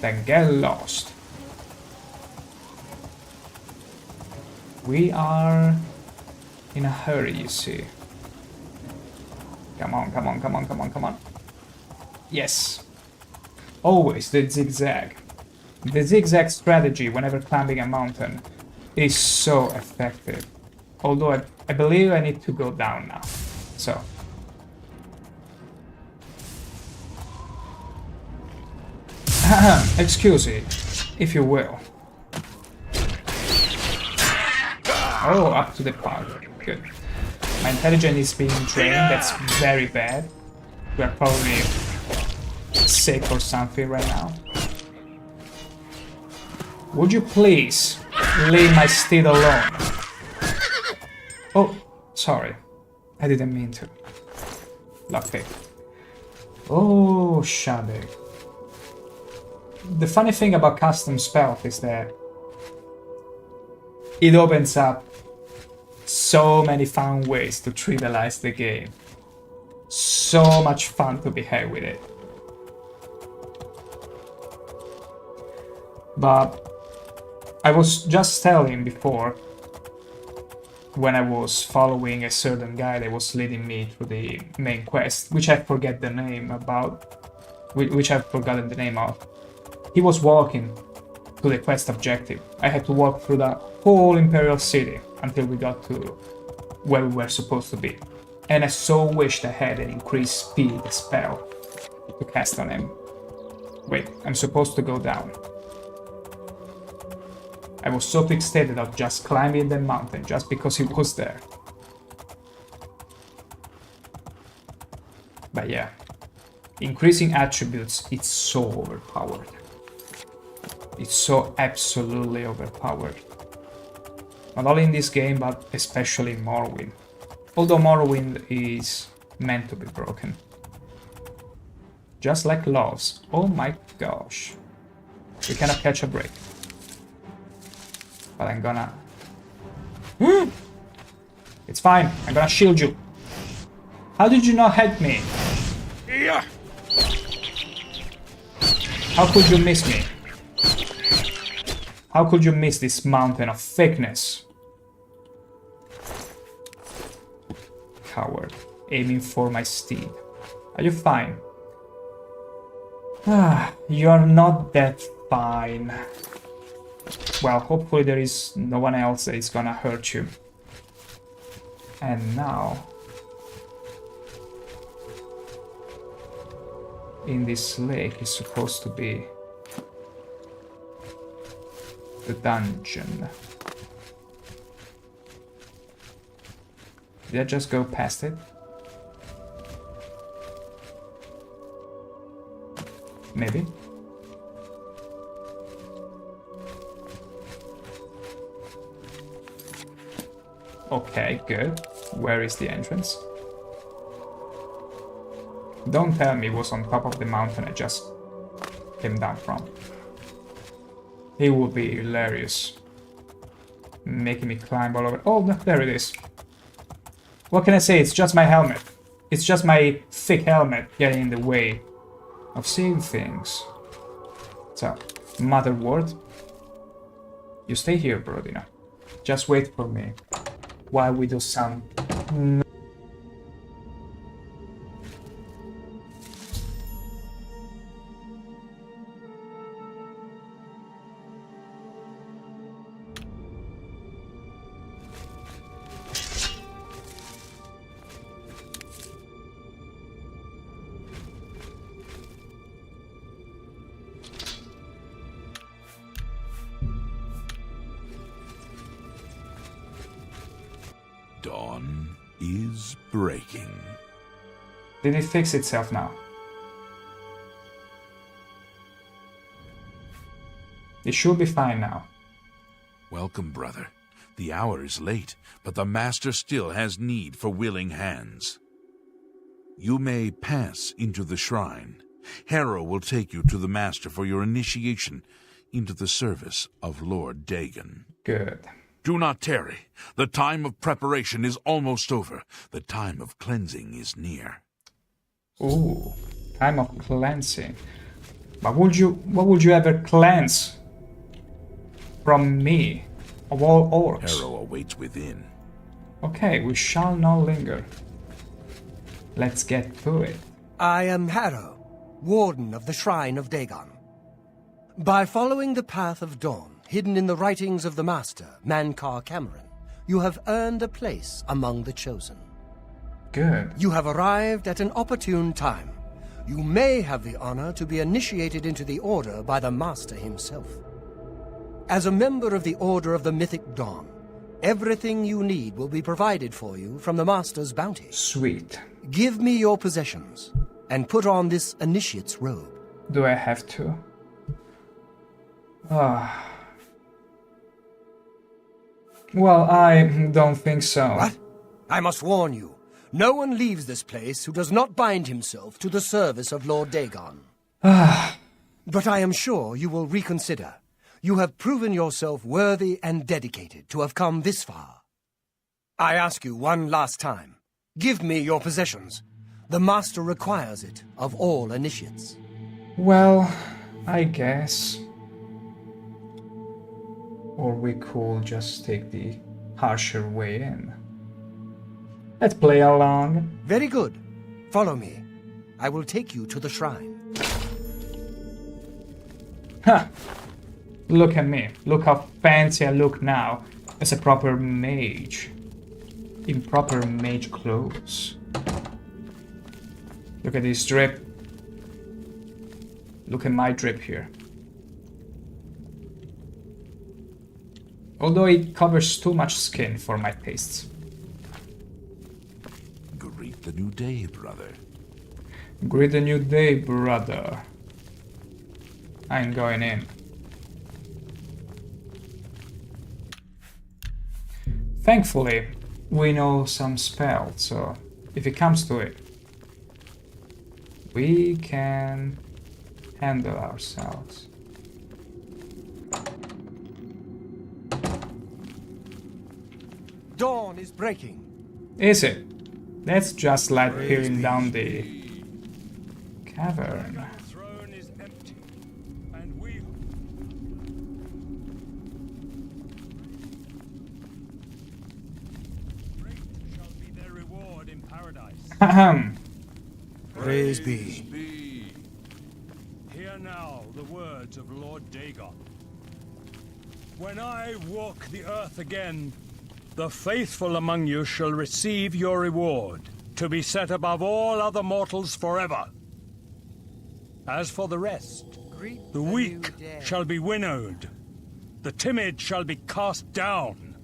Then get lost. We are in a hurry, you see. Come on, come on, come on, come on, come on. Yes. Always the zigzag. The zigzag strategy whenever climbing a mountain is so effective. Although I believe I need to go down now. So. Excuse me, if you will. Oh, up to the park. Good. My intelligence is being drained. That's very bad. We are probably sick or something right now. Would you please leave my steed alone? Oh, sorry. I didn't mean to. Lockpick. Oh, Shabig. The funny thing about custom spells is that it opens up so many fun ways to trivialize the game. So much fun to be had with it. But I was just telling before, when I was following a certain guy that was leading me through the main quest, which I forget the name about, which I've forgotten the name of. He was walking to the quest objective. I had to walk through the whole Imperial City until we got to where we were supposed to be. And I so wished I had an increased speed spell to cast on him. Wait, I'm supposed to go down. I was so fixated on just climbing the mountain just because he was there. But yeah, increasing attributes, it's so overpowered. It's so absolutely overpowered. Not only in this game, but especially in Morrowind. Although Morrowind is meant to be broken. Just like Loves. Oh my gosh. We cannot catch a break. But I'm gonna... It's fine. I'm gonna shield you. How did you not hit me? Yeah. How could you miss me? How could you miss this mountain of thickness? Coward. Aiming for my steed. Are you fine? You are not that fine. Well, hopefully there is no one else that is gonna hurt you. And now... in this lake is supposed to be... the dungeon. Did I just go past it? Maybe? Okay, good. Where is the entrance? Don't tell me it was on top of the mountain I just came down from. It would be hilarious. Making me climb all over. Oh, there it is. What can I say? It's just my helmet. It's just my thick helmet getting in the way of seeing things. So, Mother Ward, you stay here, Brodina. Just wait for me while we do some... Dawn is breaking. Did it fix itself now? It should be fine now. Welcome, brother. The hour is late, but the Master still has need for willing hands. You may pass into the shrine. Harrow will take you to the Master for your initiation into the service of Lord Dagon. Good. Do not tarry. The time of preparation is almost over. The time of cleansing is near. Ooh, time of cleansing. But what would you ever cleanse from me, of all orcs? Harrow awaits within. Okay, we shall not linger. Let's get to it. I am Harrow, Warden of the Shrine of Dagon. By following the path of dawn, hidden in the writings of the Master, Mankar Cameron, you have earned a place among the Chosen. Good. You have arrived at an opportune time. You may have the honor to be initiated into the Order by the Master himself. As a member of the Order of the Mythic Dawn, everything you need will be provided for you from the Master's bounty. Sweet. Give me your possessions, and put on this initiate's robe. Do I have to? Well, I don't think so. What? I must warn you, no one leaves this place who does not bind himself to the service of Lord Dagon. But I am sure you will reconsider. You have proven yourself worthy and dedicated to have come this far. I ask you one last time, give me your possessions. The Master requires it of all initiates. Well, I guess. Or we could just take the harsher way in. Let's play along. Very good. Follow me. I will take you to the shrine. Ha! Look at me. Look how fancy I look now as a proper mage. In proper mage clothes. Look at this drip. Look at my drip here. Although it covers too much skin for my tastes. Greet the new day, brother. Greet the new day, brother. I'm going in. Thankfully, we know some spells, so if it comes to it, we can handle ourselves. dawn is breaking. Is it? That's just like peering down the cavern. The throne is empty, and we great shall be their reward in paradise. Ahem. Praise be. Hear now the words of Lord Dagon. When I walk the earth again, the faithful among you shall receive your reward, to be set above all other mortals forever. As for the rest, the weak shall be winnowed, the timid shall be cast down,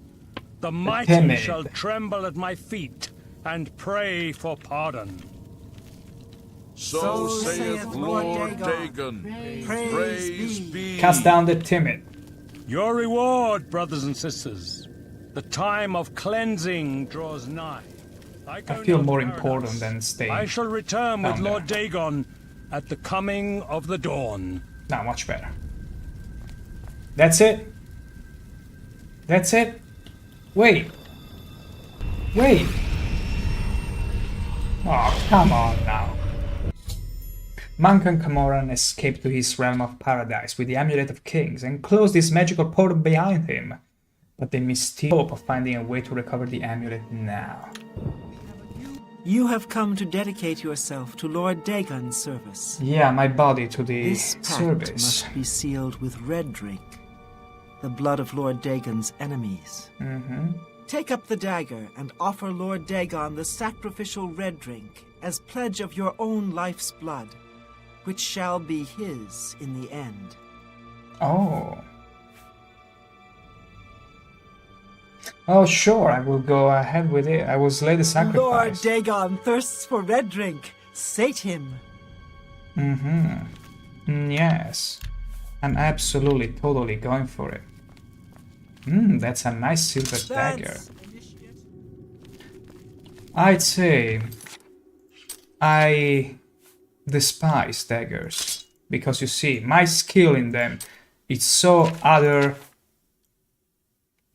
the mighty timid shall tremble at my feet and pray for pardon. So saith Lord Dagon. Praise be. Cast down the timid. Your reward, brothers and sisters. The time of cleansing draws nigh. I feel more important than staying. I shall return with down Lord there. Dagon at the coming of the dawn. Now, much better. That's it? That's it? Wait. Wait. Oh, come on now. Monk and Camoran escaped to his realm of paradise with the Amulet of Kings and closed this magical portal behind him. But they missed the hope of finding a way to recover the amulet now. You have come to dedicate yourself to Lord Dagon's service. Yeah, my body to the This pact service. must be sealed with red drink, the blood of Lord Dagon's enemies. Take up the dagger and offer Lord Dagon the sacrificial red drink as pledge of your own life's blood, which shall be his in the end. Oh. Oh, sure, I will go ahead with it. I will slay the Lord sacrifice. Dagon thirsts for red drink. Sate him. Yes. I'm absolutely, totally going for it. That's a nice silver dagger. I'd say I despise daggers. Because you see, my skill in them is so utter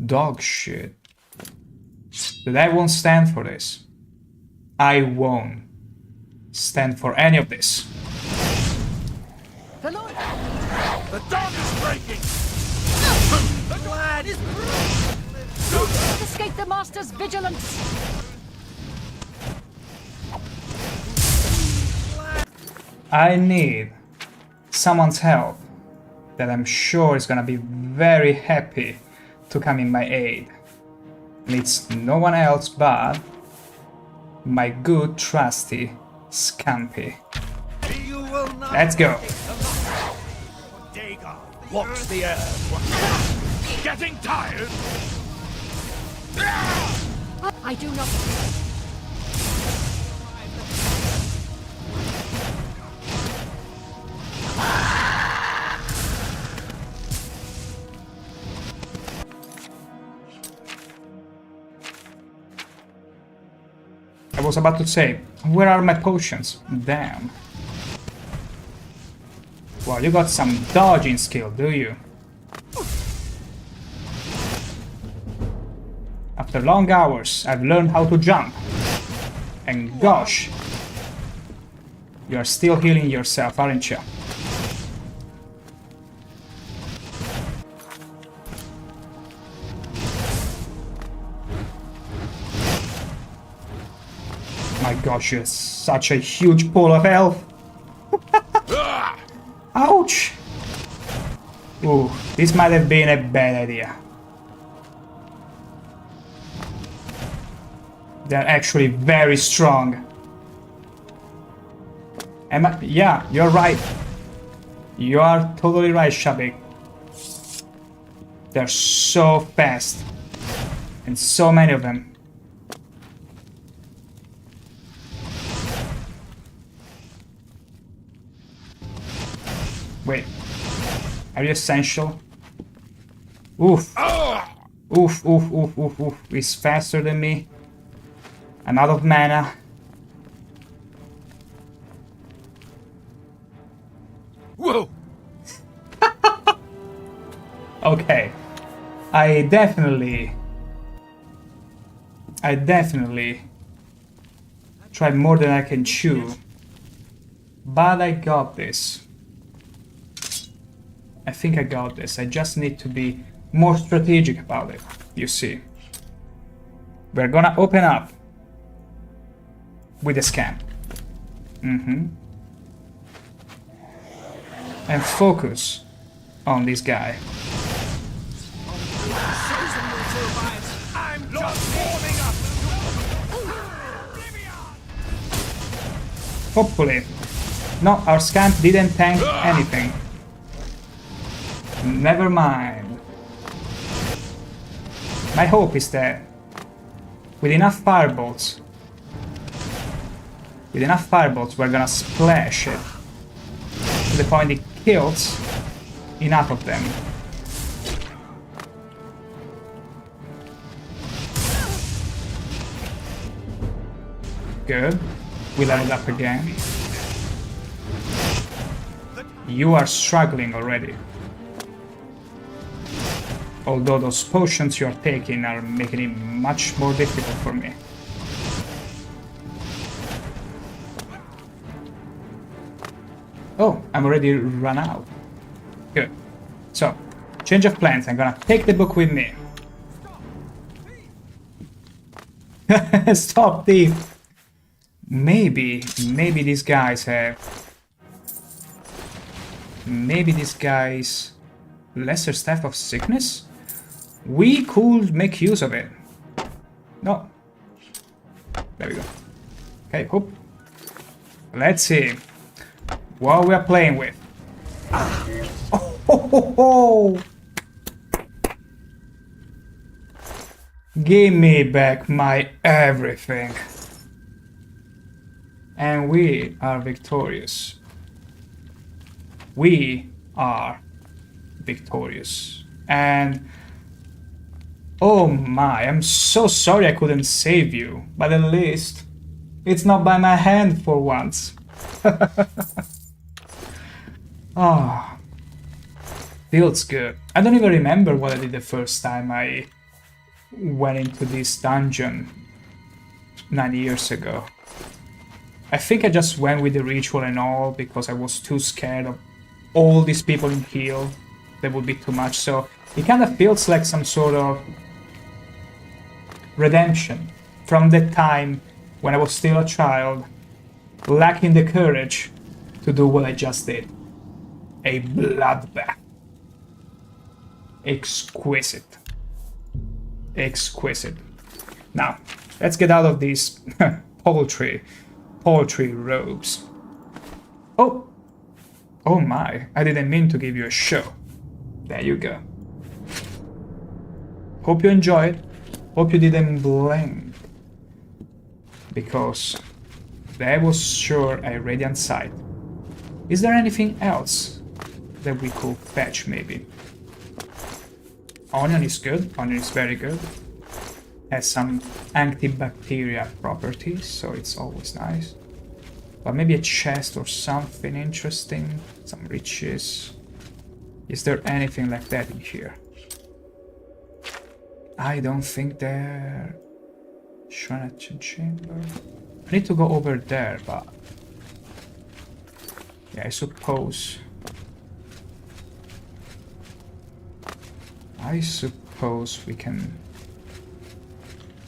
dog shit that I won't stand for this. I won't stand for any of this. The Lord The dawn is breaking! The glad is Escape the Master's vigilance! I need someone's help that I'm sure is gonna be very happy to come in my aid. And it's no one else but my good trusty Scampy. Let's go. Dagon walks the earth. Getting tired? I do not... I was about to say, where are my potions? Damn. Well, you got some dodging skill, do you? After long hours, I've learned how to jump. And gosh, you're still healing yourself, aren't you? My gosh, you're such a huge pool of health. Ouch! Ooh, this might have been a bad idea. They're actually very strong. Am I? Yeah, you're right. You are totally right, Shabik. They're so fast. And so many of them. Wait. Are you essential? Oof. Oof, oof, oof, oof, oof. He's faster than me. I'm out of mana. Whoa! Okay. I definitely I definitely tried more than I can chew. But I got this. I think I got this. I just need to be more strategic about it, you see. We're gonna open up with a scan. And focus on this guy. Hopefully. No, our scamp didn't tank anything. Never mind. My hope is that with enough firebolts, we're gonna splash it to the point it kills enough of them. Good. We leveled up again. You are struggling already. Although those potions you are taking are making it much more difficult for me. Oh, I'm already run out. Good. So, change of plans. I'm gonna take the book with me. Stop thief! Maybe these guys have... Maybe these guys... Lesser Staff of Sickness? We could make use of it. No. There we go. Okay, hoop. Let's see what we are playing with. Oh, ho, ho, ho. Give me back my everything. And we are victorious. We are victorious. And oh my, I'm so sorry I couldn't save you, but at least it's not by my hand for once. Ah, feels good. I don't even remember what I did the first time I went into this dungeon 9 years ago. I think I just went with the ritual and all because I was too scared of all these people in heal. That would be too much, so it kind of feels like some sort of redemption from the time when I was still a child, lacking the courage to do what I just did. A bloodbath. Exquisite. Exquisite. Now, let's get out of these poultry robes. Oh! Oh my, I didn't mean to give you a show. There you go. Hope you enjoyed. Hope you didn't blink. Because that was sure a radiant sight. Is there anything else that we could fetch, maybe? Onion is good. Onion is very good. Has some antibacterial properties, so it's always nice. But maybe a chest or something interesting. Some riches. Is there anything like that in here? I don't think there... Shrine chamber. I need to go over there, but... Yeah, I suppose we can...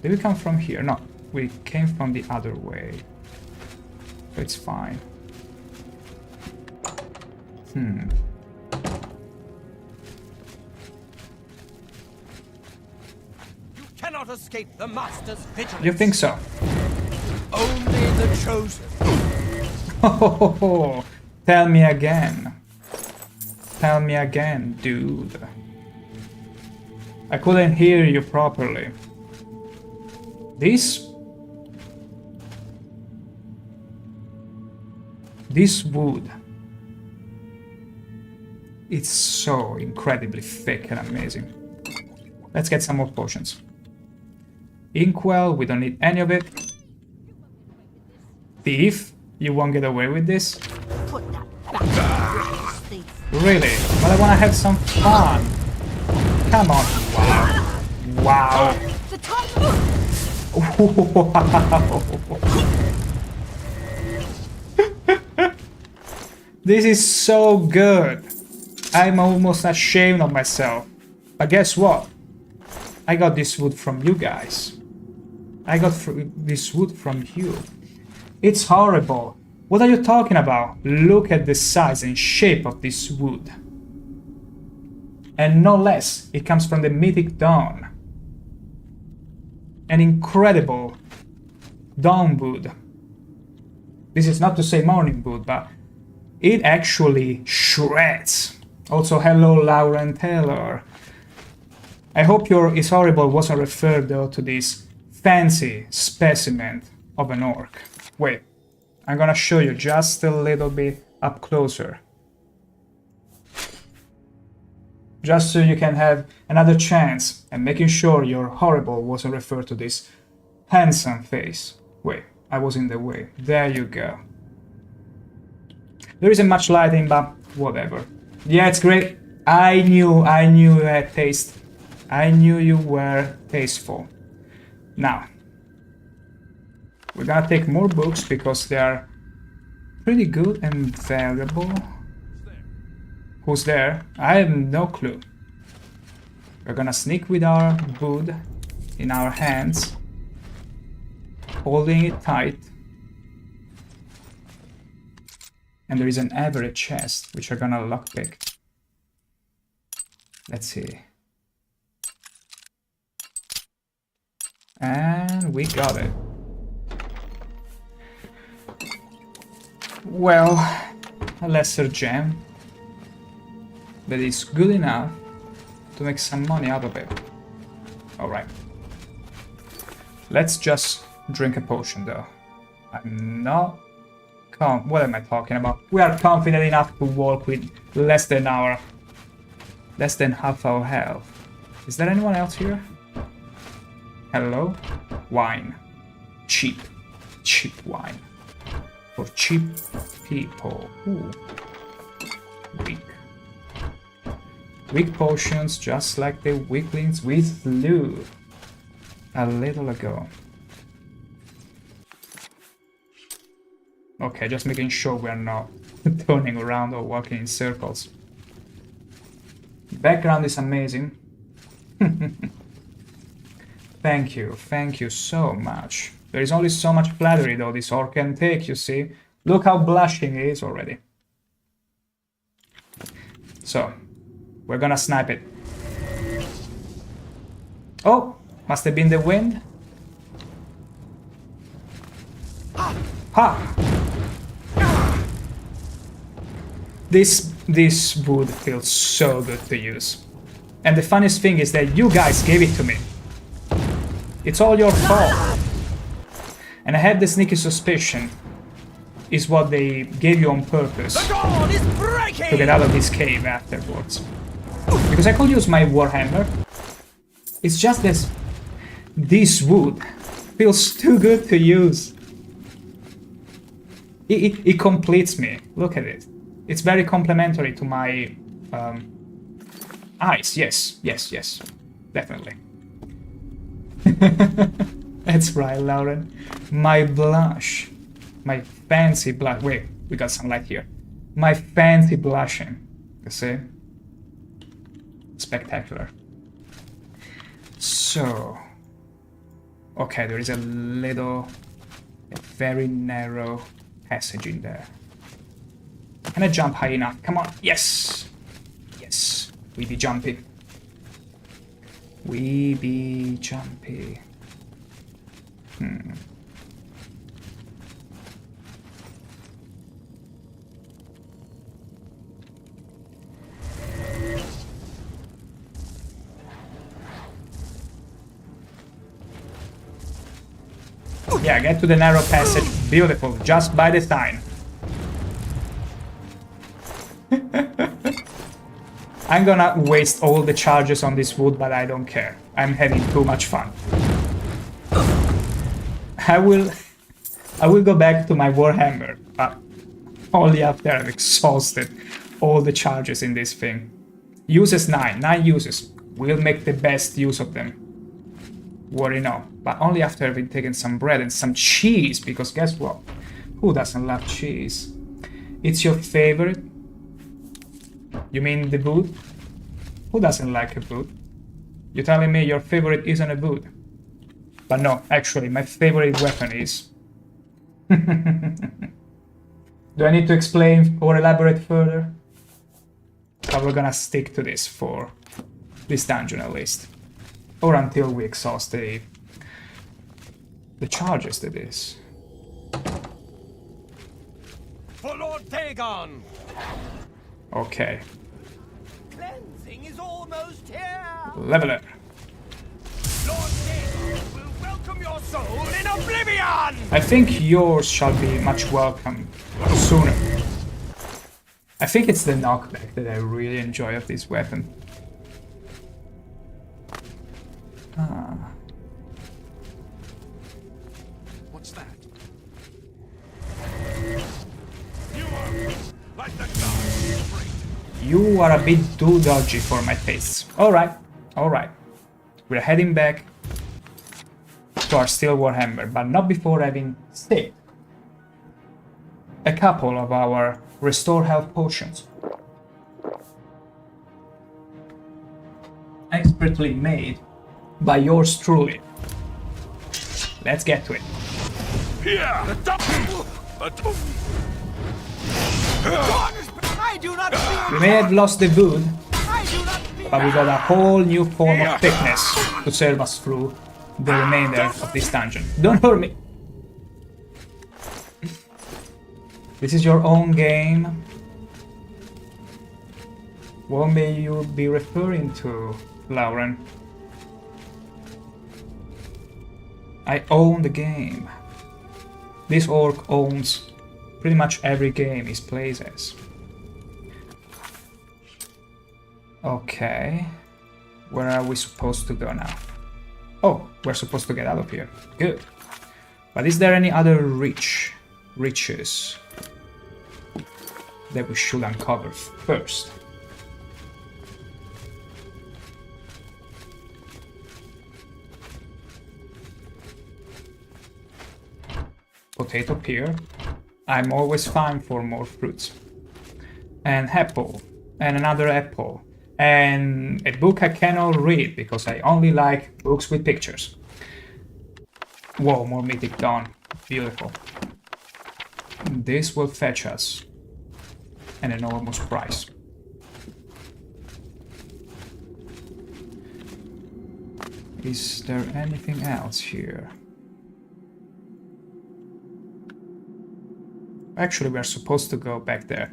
Did we come from here? No, we came from the other way. So it's fine. Cannot escape the master's vigilance. You think so? Only the chosen. Oh, tell me again. Tell me again, dude. I couldn't hear you properly. This wood, it's so incredibly thick and amazing. Let's get some more potions. Inkwell, we don't need any of it. Thief, you won't get away with this? Put that back, thief. Really? But I want to have some fun. Come on. Wow. Wow. The top. Wow. This is so good. I'm almost ashamed of myself. But guess what? I got this wood from you guys. I got this wood from you. It's horrible. What are you talking about? Look at the size and shape of this wood. And no less, it comes from the Mythic Dawn. An incredible dawn wood. This is not to say morning wood, but it actually shreds. Also, hello Lauren Taylor. I hope your It's Horrible wasn't referred though to this fancy specimen of an orc. Wait, I'm gonna show you just a little bit up closer. Just so you can have another chance at making sure your Horrible wasn't referred to this handsome face. Wait, I was in the way. There you go. There isn't much lighting, but whatever. Yeah, it's great. I knew you had taste. I knew you were tasteful. Now, we're gonna take more books because they are pretty good and valuable. Who's there? I have no clue. We're gonna sneak with our wood in our hands, holding it tight. And there is an average chest, which we're gonna lockpick. Let's see. And we got it. Well, a lesser gem. But it's good enough to make some money out of it. Alright. Let's just drink a potion though. I'm not... What am I talking about? We are confident enough to walk with less than half our health. Is there anyone else here? Hello? Wine. Cheap. Cheap wine. For cheap people. Ooh. Weak. Weak potions, just like the weaklings we slew a little ago. Okay, just making sure we're not turning around or walking in circles. Background is amazing. Thank you so much. There is only so much flattery though this orc can take, you see. Look how blushing he is already. So, we're gonna snipe it. Oh, must have been the wind. Ha! This wood feels so good to use. And the funniest thing is that you guys gave it to me. It's all your fault. And I had the sneaky suspicion is what they gave you on purpose to get out of this cave afterwards. Because I could use my warhammer. It's just this wood feels too good to use. It completes me. Look at it. It's very complementary to my eyes. Yes, definitely. That's right, Lauren. My blush. My fancy blush. Wait, we got some light here. My fancy blushing. You see? Spectacular. So... Okay, there is a very narrow passage in there. Can I jump high enough? Come on. Yes! Yes. We be jumpy. We be jumpy. Yeah, get to the narrow passage. Beautiful. Just by the sign. I'm gonna waste all the charges on this wood, but I don't care. I'm having too much fun. I will go back to my warhammer, but only after I've exhausted all the charges in this thing. Uses 9 uses. We'll make the best use of them. Worry no, but only after having taken some bread and some cheese, because guess what? Who doesn't love cheese? It's your favorite? You mean the boot? Who doesn't like a boot? You're telling me your favorite isn't a boot? But no, actually, my favorite weapon is... Do I need to explain or elaborate further? But we're gonna stick to this for this dungeon at least. Or until we exhaust the charges to this. For Lord Dagon! Okay. Cleansing is almost here! Leveler. Lord Dagon will welcome your soul in Oblivion! I think yours shall be much welcome sooner. I think it's the knockback that I really enjoy of this weapon. Ah. What's that? You are a bit too dodgy for my tastes. Alright, alright. We're heading back to our Steel Warhammer, but not before having saved a couple of our Restore Health potions. Expertly made by yours truly. Let's get to it. I do not fear. We may have lost the wood, I do not fear. but we got a whole new form of thickness to serve us through the remainder of this dungeon. Don't hurt me! This is your own game. What may you be referring to, Lauren? I own the game. This orc owns pretty much every game he plays as. Okay. Where are we supposed to go now? Oh, we're supposed to get out of here. Good. But is there any other riches that we should uncover first? Potato pear. I'm always fine for more fruits. And apple. And another apple. And a book I cannot read because I only like books with pictures. Whoa, more Mythic Dawn. Beautiful. This will fetch us an enormous price. Is there anything else here? Actually, we are supposed to go back there.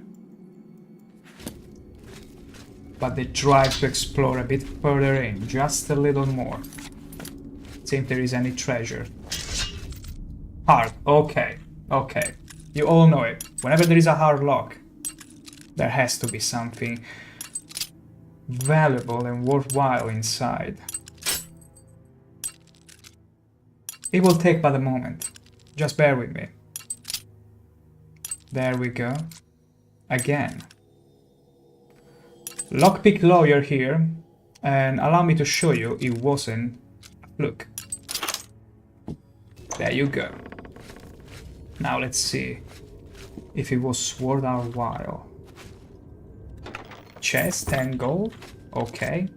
But the drive to explore a bit further in, just a little more. See if there is any treasure. Hard, okay, okay. You all know it. Whenever there is a hard lock, there has to be something valuable and worthwhile inside. It will take but a moment. Just bear with me. There we go. Again. Lockpick lawyer here, and allow me to show you it wasn't a fluke. There you go. Now let's see if it was worth our while. Chest, 10 gold. Okay.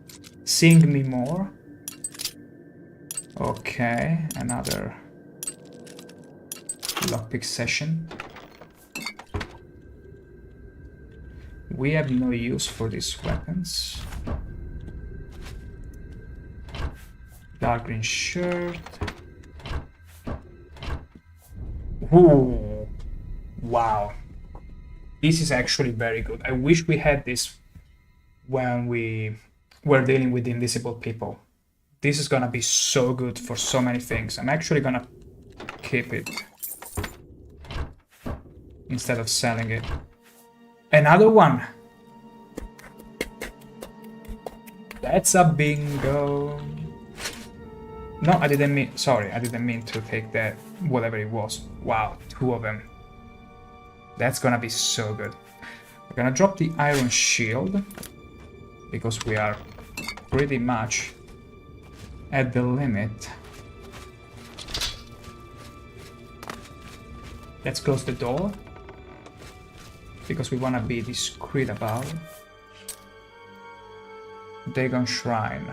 Sing me more. Okay, another lockpick session. We have no use for these weapons. Dark green shirt. Ooh. Wow. This is actually very good. I wish we had this when we were dealing with the invisible people. This is gonna be so good for so many things. I'm actually gonna keep it instead of selling it. Another one. That's a bingo. No, I didn't mean... Sorry, I didn't mean to take that, whatever it was. Wow, 2 of them. That's gonna be so good. We're gonna drop the iron shield, because we are pretty much at the limit Let's close the door. Because we want to be discreet about it. Dagon Shrine.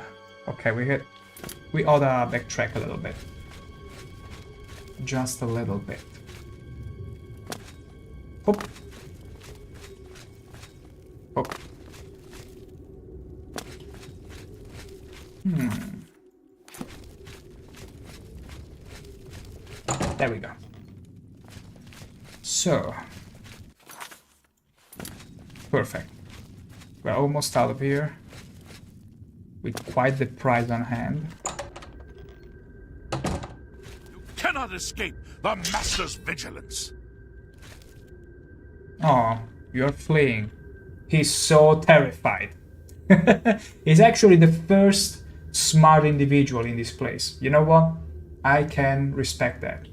Okay, we ought to backtrack a little bit. Just a little bit. Hop. Hop. There we go. So. Perfect. We're almost out of here. With quite the prize on hand. You cannot escape the Master's vigilance. Oh, you're fleeing. He's so terrified. He's actually the first smart individual in this place. You know what? I can respect that.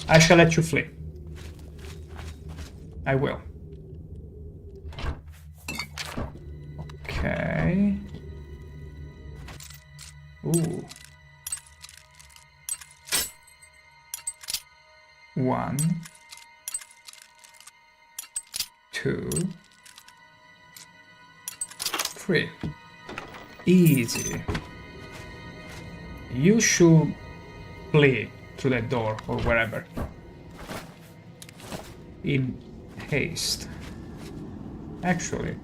I shall let you flee. I will. Okay. Ooh. 1, 2, 3. Easy. You should flee through that door or wherever. In haste. Actually.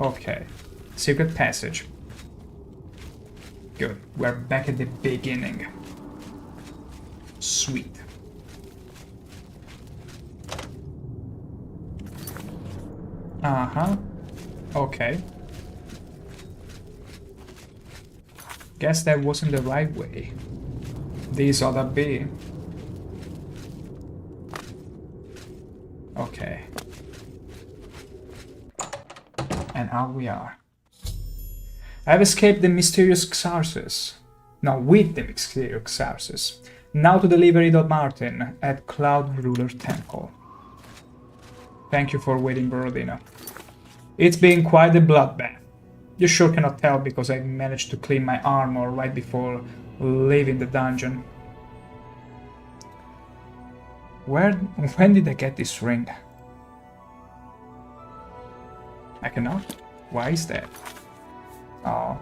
Okay. Secret passage. Good. We're back at the beginning. Sweet. Uh-huh. Okay. Guess that wasn't the right way. These ought to be. Okay. And out we are. I've escaped the mysterious Xarxes. Now with the mysterious Xarxes. Now to deliver Edod Martin at Cloud Ruler Temple. Thank you for waiting, Borodino. It's been quite a bloodbath. You sure cannot tell because I managed to clean my armor right before leaving the dungeon. When did I get this ring? I cannot? Why is that? Oh,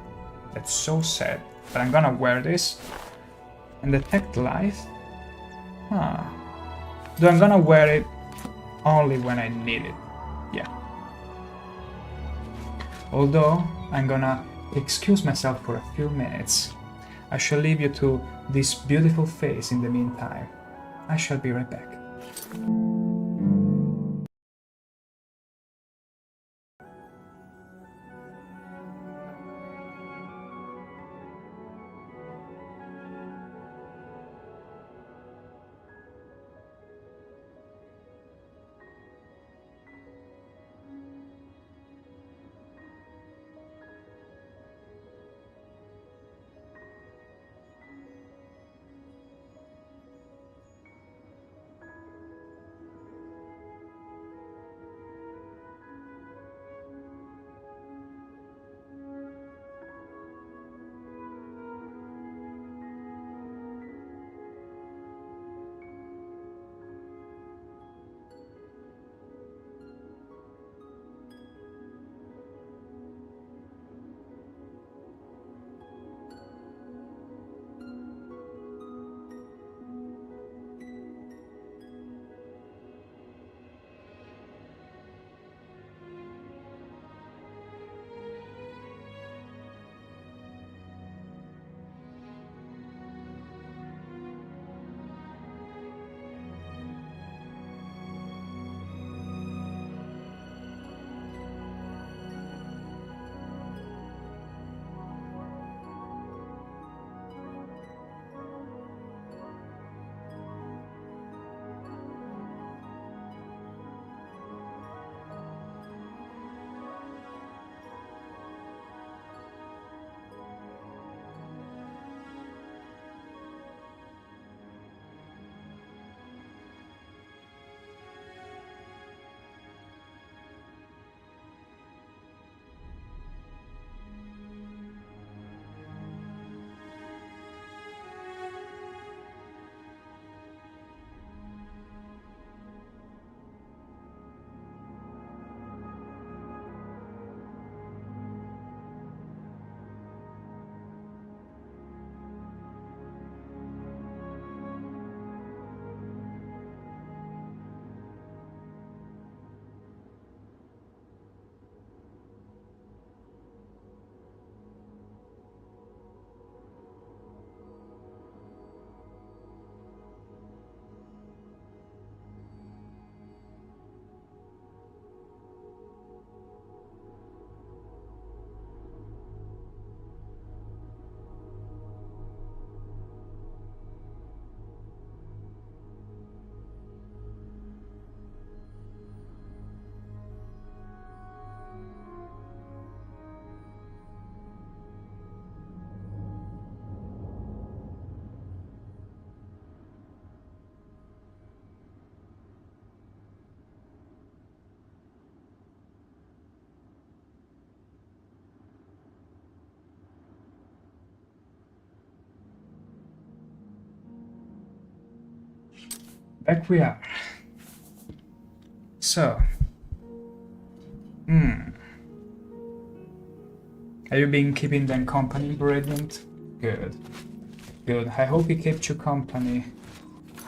that's so sad. But I'm gonna wear this and detect life. Huh. Though I'm gonna wear it only when I need it. Yeah. Although I'm gonna excuse myself for a few minutes. I shall leave you to this beautiful face in the meantime. I shall be right back. back we are. So, have you been keeping them company, Brilliant? Good. Good. I hope he kept you company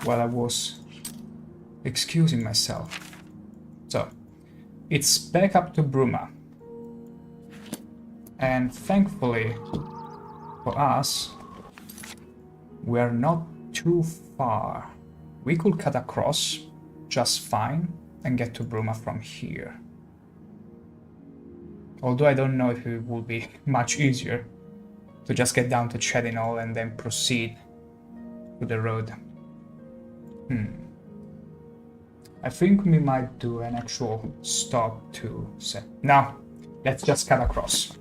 while I was excusing myself. So, it's back up to Bruma. And thankfully, for us, we're not too far. We could cut across just fine and get to Bruma from here. Although I don't know if it will be much easier to just get down to Chedinol and then proceed to the road. I think we might do an actual stop to set. No, let's just cut across.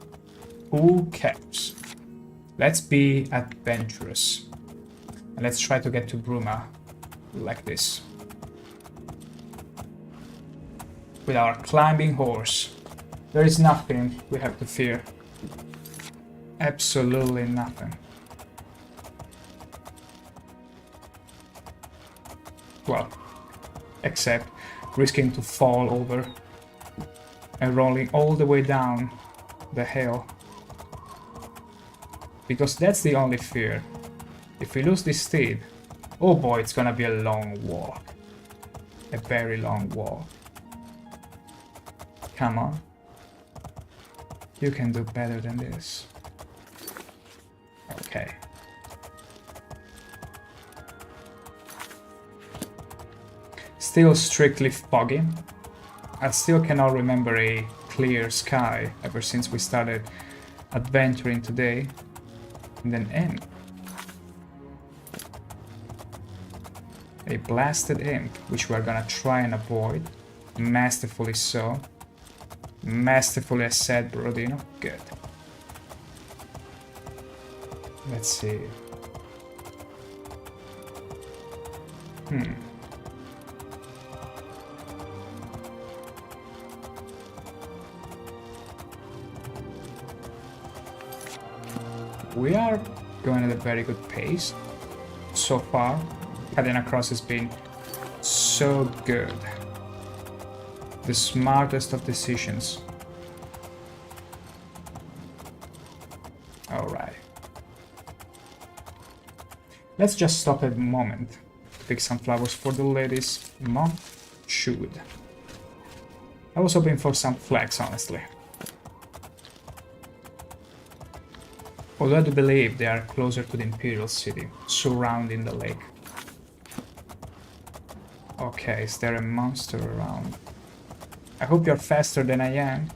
Who cares? Let's be adventurous. And let's try to get to Bruma like this. With our climbing horse. There is nothing we have to fear. Absolutely nothing. Well, except risking to fall over and rolling all the way down the hill. Because that's the only fear. If we lose this steed, oh boy, it's gonna be a long walk. A very long walk. Come on. You can do better than this. Okay. Still strictly foggy. I still cannot remember a clear sky ever since we started adventuring today. And then imp. A blasted imp, which we're gonna try and avoid. Masterfully so. Masterfully as said, Brodino. Good. Let's see. We are going at a very good pace so far. Cutting across has been so good. The smartest of decisions. Alright. Let's just stop a moment to pick some flowers for the ladies. Mom should. I was hoping for some flags, honestly. Although I do believe they are closer to the Imperial City, surrounding the lake. Okay, is there a monster around? I hope you're faster than I am,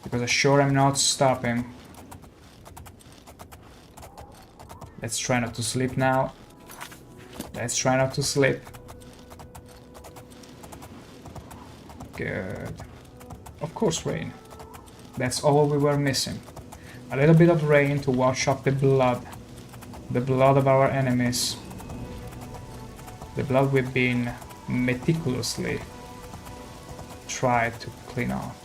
because I sure am not stopping. Let's try not to sleep now. Let's try not to sleep. Good. Of course, rain. That's all we were missing. A little bit of rain to wash off the blood of our enemies. The blood we've been meticulously tried to clean off.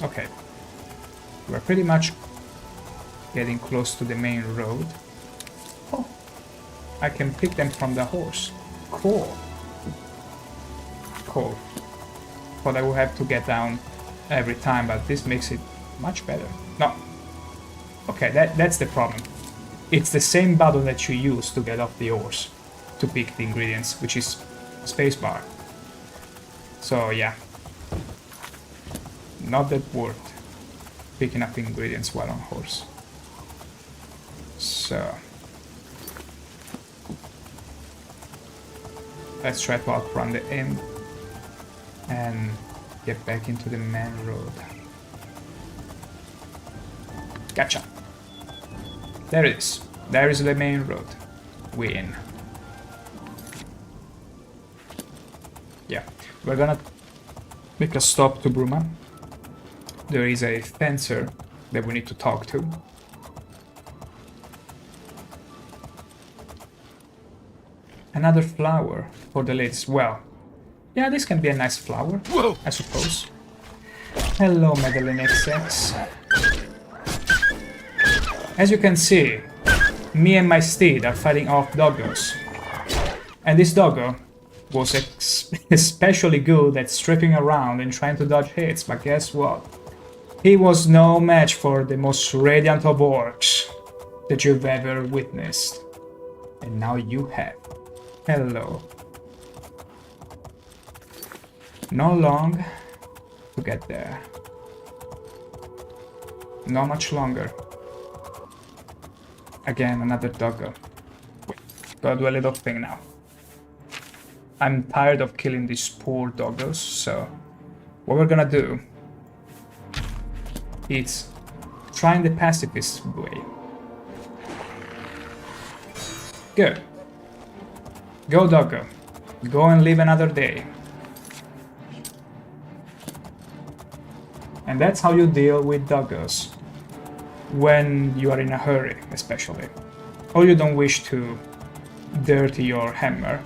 Okay. We're pretty much getting close to the main road. Oh, I can pick them from the horse. Cool. Cool. Thought I would have to get down every time, but this makes it much better. No. Okay, that's the problem. It's the same button that you use to get off the horse to pick the ingredients, which is spacebar. So yeah. Not that worth picking up ingredients while on horse. So let's try to outrun the imp and get back into the main road. Gotcha. There it is. There is the main road. Win. Yeah, we're gonna make a stop to Bruma. There is a fencer that we need to talk to. Another flower for the ladies. Well, yeah, this can be a nice flower, whoa, I suppose. Hello, Madeline XX. As you can see, me and my steed are fighting off doggos. And this doggo was especially good at stripping around and trying to dodge hits, but guess what? He was no match for the most radiant of orcs that you've ever witnessed. And now you have. Hello. Not long to get there. Not much longer. Again, another doggo. Wait, gotta do a little thing now. I'm tired of killing these poor doggos, so what we're gonna do is trying the pacifist way. Good. Go, doggo. Go and live another day. And that's how you deal with doggos. When you are in a hurry, especially. Or you don't wish to dirty your hammer.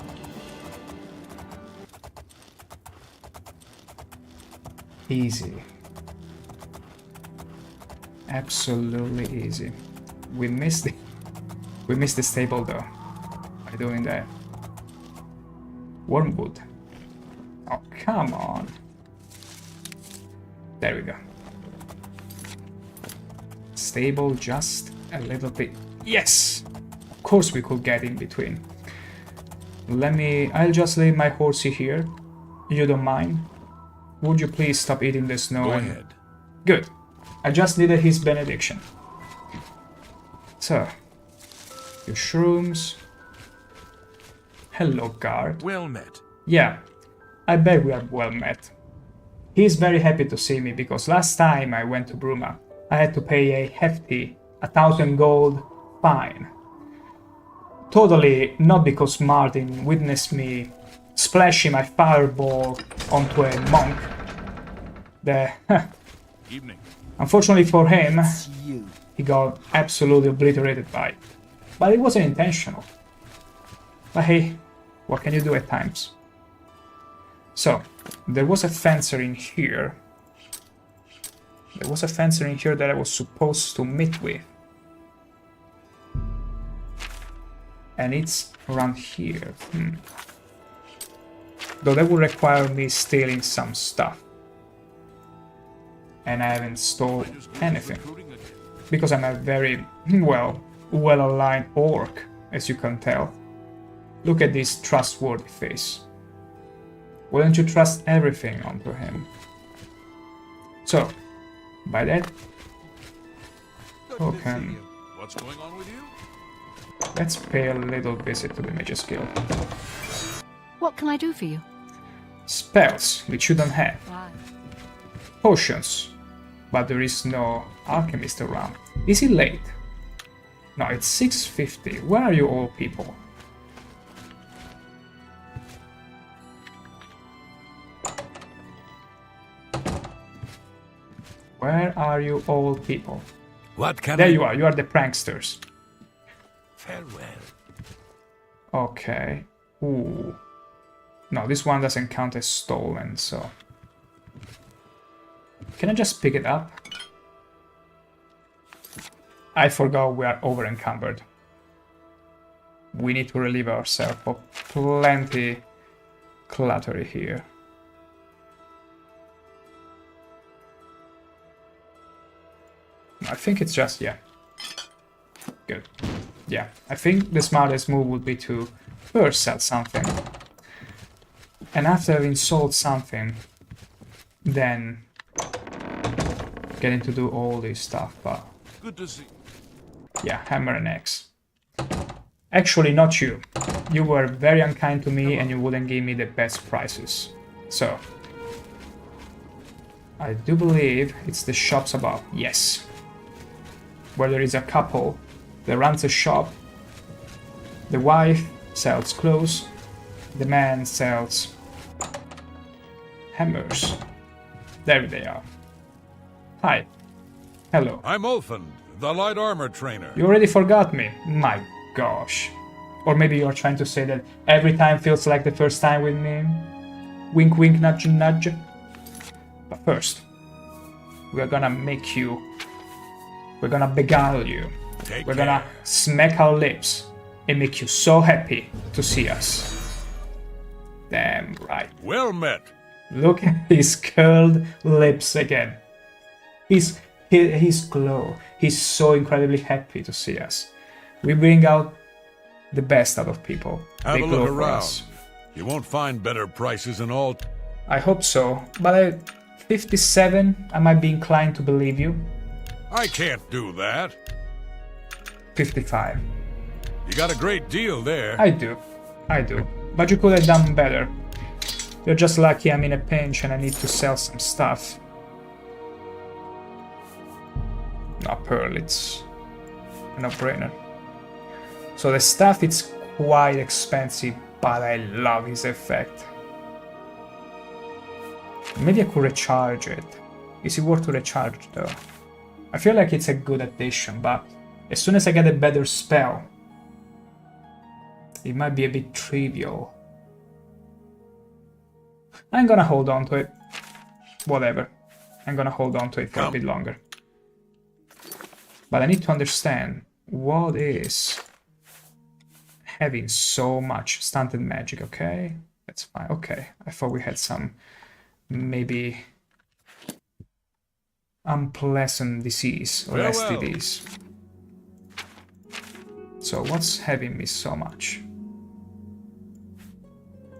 Easy. Absolutely easy. We missed the stable though by doing that. Wormwood. Oh, come on. There we go. Stable just a little bit. Yes! Of course we could get in between. I'll just leave my horsey here. You don't mind? Would you please stop eating the snow? Go ahead. Good. I just needed his benediction. So, your shrooms. Hello, guard. Well met. Yeah, I bet we are well met. He's very happy to see me because last time I went to Bruma, I had to pay a hefty 1,000 gold fine. Totally not because Martin witnessed me splashing my fireball onto a monk. Evening. Unfortunately for him, he got absolutely obliterated by it. But it wasn't intentional. But hey, what can you do at times? So, there was a fencer in here. There was a fencer in here that I was supposed to meet with. And it's around here. Though that would require me stealing some stuff. And I haven't stolen anything. Because I'm a very, well-aligned orc, as you can tell. Look at this trustworthy face. Wouldn't you trust everything onto him? So, by that token, What's going on with you? let's pay a little visit to the Mage's Guild. What can I do for you? Spells, which you don't have. Why? Potions, but there is no alchemist around. Is it late? No, it's 6:50. Where are you all people? Where are you all people? What can There you are, you are the pranksters. Farewell. Okay. Ooh. No, this one doesn't count as stolen, so... Can I just pick it up? I forgot we are over-encumbered. We need to relieve ourselves of plenty clutter here. I think it's just, yeah. Good. Yeah, I think the smartest move would be to first sell something. And after having sold something, then getting to do all this stuff, but... Good to see. Yeah, hammer and axe. Actually, not you. You were very unkind to me and you wouldn't give me the best prices. So... I do believe it's the shops above. Yes. Where there is a couple that runs a shop. The wife sells clothes. The man sells hammers. There they are. Hi. Hello. I'm Ulfund, the light armor trainer. You already forgot me. My gosh. Or maybe you're trying to say that every time feels like the first time with me. Wink wink, nudge nudge. But first, we're gonna make you... We're gonna beguile you. We're gonna smack our lips and make you so happy to see us. Damn right. Well met. Look at his curled lips again. His glow. He's so incredibly happy to see us. We bring out the best out of people. Have They a glow look for around. us. You won't find better prices in all. I hope so, but at 57, I might be inclined to believe you. I can't do that. 55. You got a great deal there. I do. But you could have done better. You're just lucky I'm in a pinch and I need to sell some stuff. No, Pearl, it's a no-brainer. So the stuff, it's quite expensive, but I love his effect. Maybe I could recharge it. Is it worth to recharge though? I feel like it's a good addition, but as soon as I get a better spell, it might be a bit trivial. I'm gonna hold on to it. Whatever. I'm gonna hold on to it for a bit longer. But I need to understand what is having so much stunted magic, okay? That's fine. Okay, I thought we had some maybe unpleasant disease or STDs. So what's having me so much?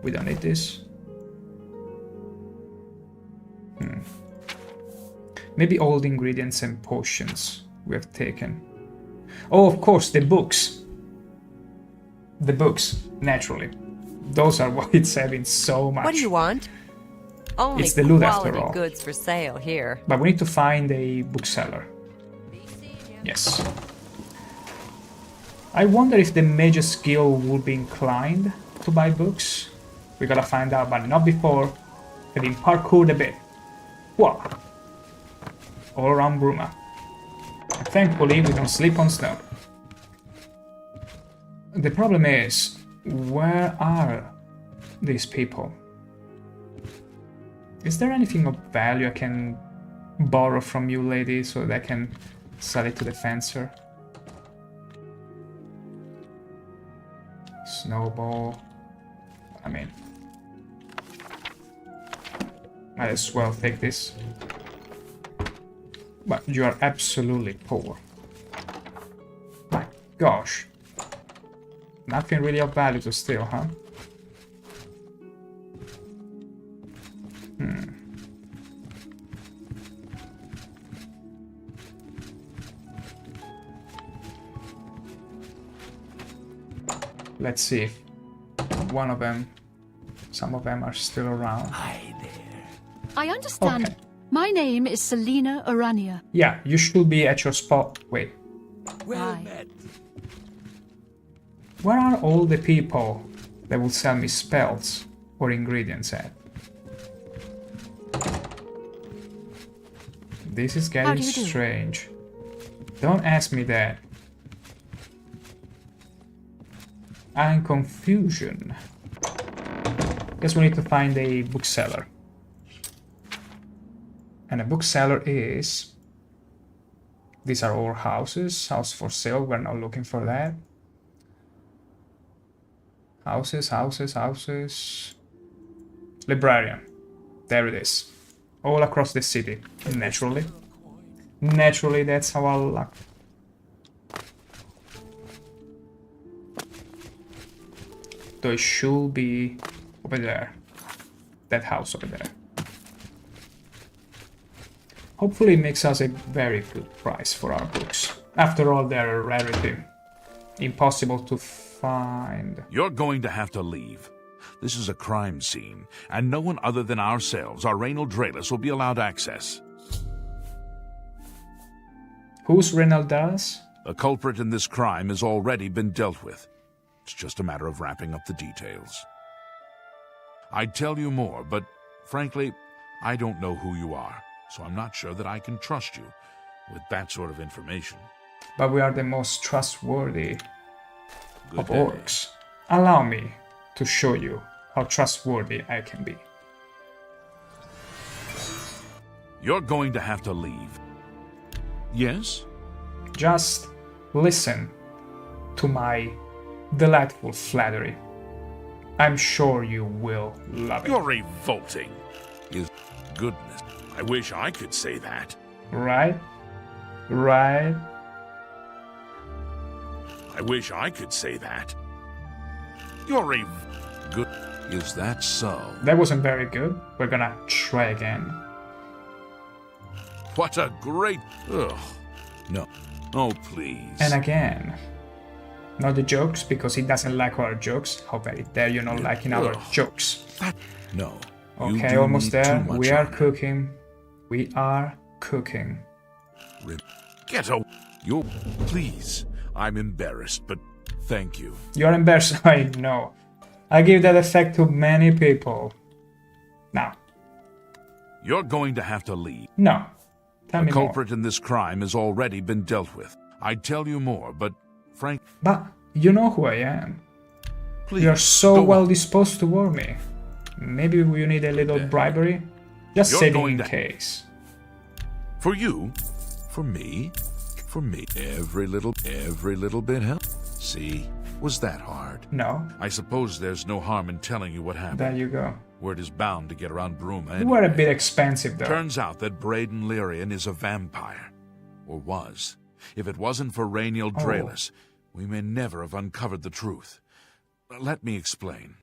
We don't need this. Maybe all the ingredients and potions we have taken. Oh, of course, the books. The books, naturally. Those are what it's having so much. What do you want? Only It's the loot after quality all. goods for sale here. But we need to find a bookseller. Yes. I wonder if the Mage's Guild would be inclined to buy books. We gotta find out, but not before having parkoured a bit. What? All around Bruma. And thankfully, we don't sleep on snow. The problem is, where are these people? Is there anything of value I can borrow from you, lady, so that I can sell it to the fencer? Snowball. I mean, might as well take this. But you are absolutely poor. My gosh. Nothing really of value to steal, huh? Let's see if one of them, some of them are still around. Hi there. I understand. Okay. My name is Selena Urania. Yeah, you should be at your spot. Wait. Well met. Where are all the people that will sell me spells or ingredients at? This is getting strange. Don't ask me that. I'm in confusion. Guess we need to find a bookseller. And a bookseller is... These are all houses. House for sale. We're not looking for that. Houses, houses, houses. Librarian. There it is. All across the city. Naturally. Naturally, that's our luck. So it should be over there. That house over there. Hopefully it makes us a very good price for our books. After all, they're a rarity. Impossible to find. You're going to have to leave. This is a crime scene, and no one other than ourselves, our Reynald Draelus, will be allowed access. Who's Reynald Draelus? The culprit in this crime has already been dealt with. It's just a matter of wrapping up the details. I'd tell you more, but frankly, I don't know who you are, so I'm not sure that I can trust you with that sort of information. But we are the most trustworthy Good of day. orcs. Allow me to show you how trustworthy I can be. You're going to have to leave. Yes? Just listen to my delightful flattery. I'm sure you will love it. You're revolting. Is goodness. I wish I could say that. Right? Right? I wish I could say that. You're good. Is that so? That wasn't very good. We're gonna try again. What a great... Ugh. No. Oh, please. And again. Not the jokes, because he doesn't like our jokes. How very dare you not liking our jokes. No. Okay, almost there. We are cooking. We are cooking. Get away. You... Please. I'm embarrassed, but thank you. You're embarrassed, I know. I give that effect to many people. Now. You're going to have to leave. No. Tell me the more. culprit in this crime has already been dealt with. I'd tell you more, but Frank... But you know who I am. Please, you're so well on. disposed toward me. Maybe you need a little bribery? Just You're saving going in to... case. For you? For me? For me? Every little bit helps. See? Was that hard? No. I suppose there's no harm in telling you what happened. There you go. Word is bound to get around Bruma anyway. You were a bit expensive, though. Turns out that Braden Lyrian is a vampire. Or was. If it wasn't for Rainiel Draelis, we may never have uncovered the truth. Let me explain.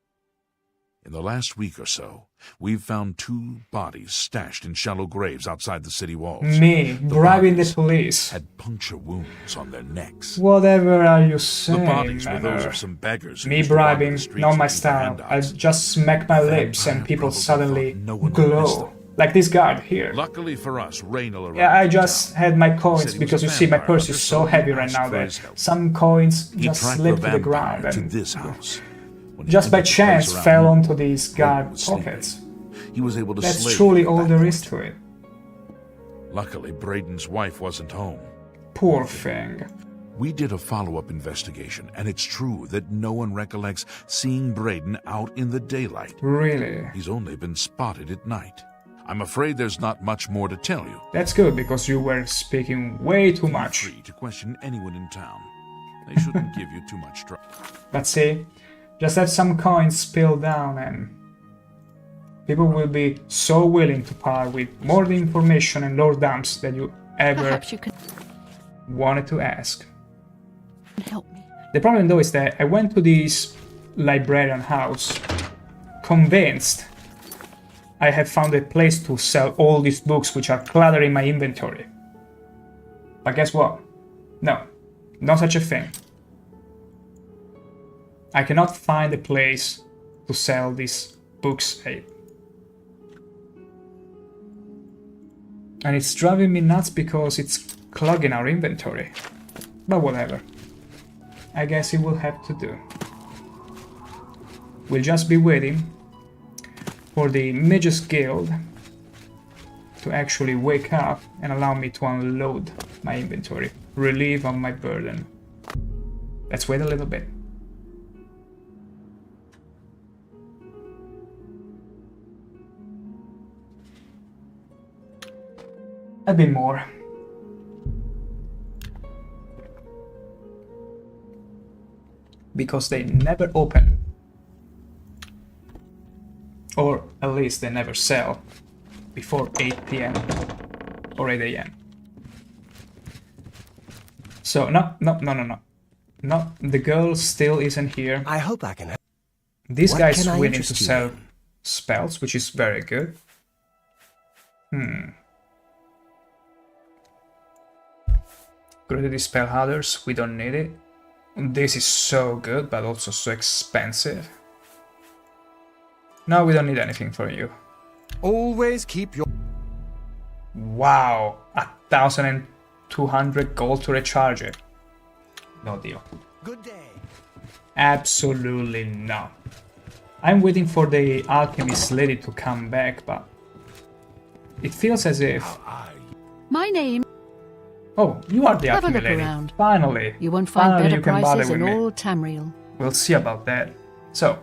In the last week or so, we've found 2 bodies stashed in shallow graves outside the city walls. Me, bribing the police. Had puncture wounds on their necks. Whatever are you saying, The bodies were Manor? those of some beggars. Me bribing, not my style. I just smack my lips and people suddenly glow. Like this guard here. Luckily for us, Rainiel arrived. Yeah, I just had my coins because you see my purse is so heavy right now that some coins just slipped to the ground and this house. just by chance fell onto these guard pockets. He was able to That's truly all there is to it. Luckily, Braden's wife wasn't home. Poor thing. We did a follow-up investigation, and it's true that no one recollects seeing Braden out in the daylight. Really? He's only been spotted at night. I'm afraid there's not much more to tell you. That's good, because you were speaking way too much. Feel free to question anyone in town. They shouldn't give you too much trouble. But see, just have some coins spill down and people will be so willing to part with more information and lore dumps than you ever Perhaps you can wanted to ask. help me. The problem though is that I went to this librarian house convinced I had found a place to sell all these books which are cluttering my inventory. But guess what? No, not such a thing. I cannot find a place to sell these books at. And it's driving me nuts because it's clogging our inventory. But whatever. I guess it will have to do. We'll just be waiting for the Mages Guild to actually wake up and allow me to unload my inventory. Relieve on my burden. Let's wait a little bit. A bit more. Because they never open. Or at least they never sell before 8 PM or 8 AM. So, no. No, the girl still isn't here. I hope I can help. This What guy's can I willing to interest you sell in? spells, which is very good. Greater spell others, we don't need it. This is so good, but also so expensive. No, we don't need anything from you. Always keep your... Wow, 1,200 gold to recharge it. No deal. Good day. Absolutely not. I'm waiting for the alchemist lady to come back, but it feels as if... My name. Oh, you are the Have a alchemy look lady. around. Finally. You won't find Finally better you can bother prices with in me. all Tamriel. We'll see about that. So,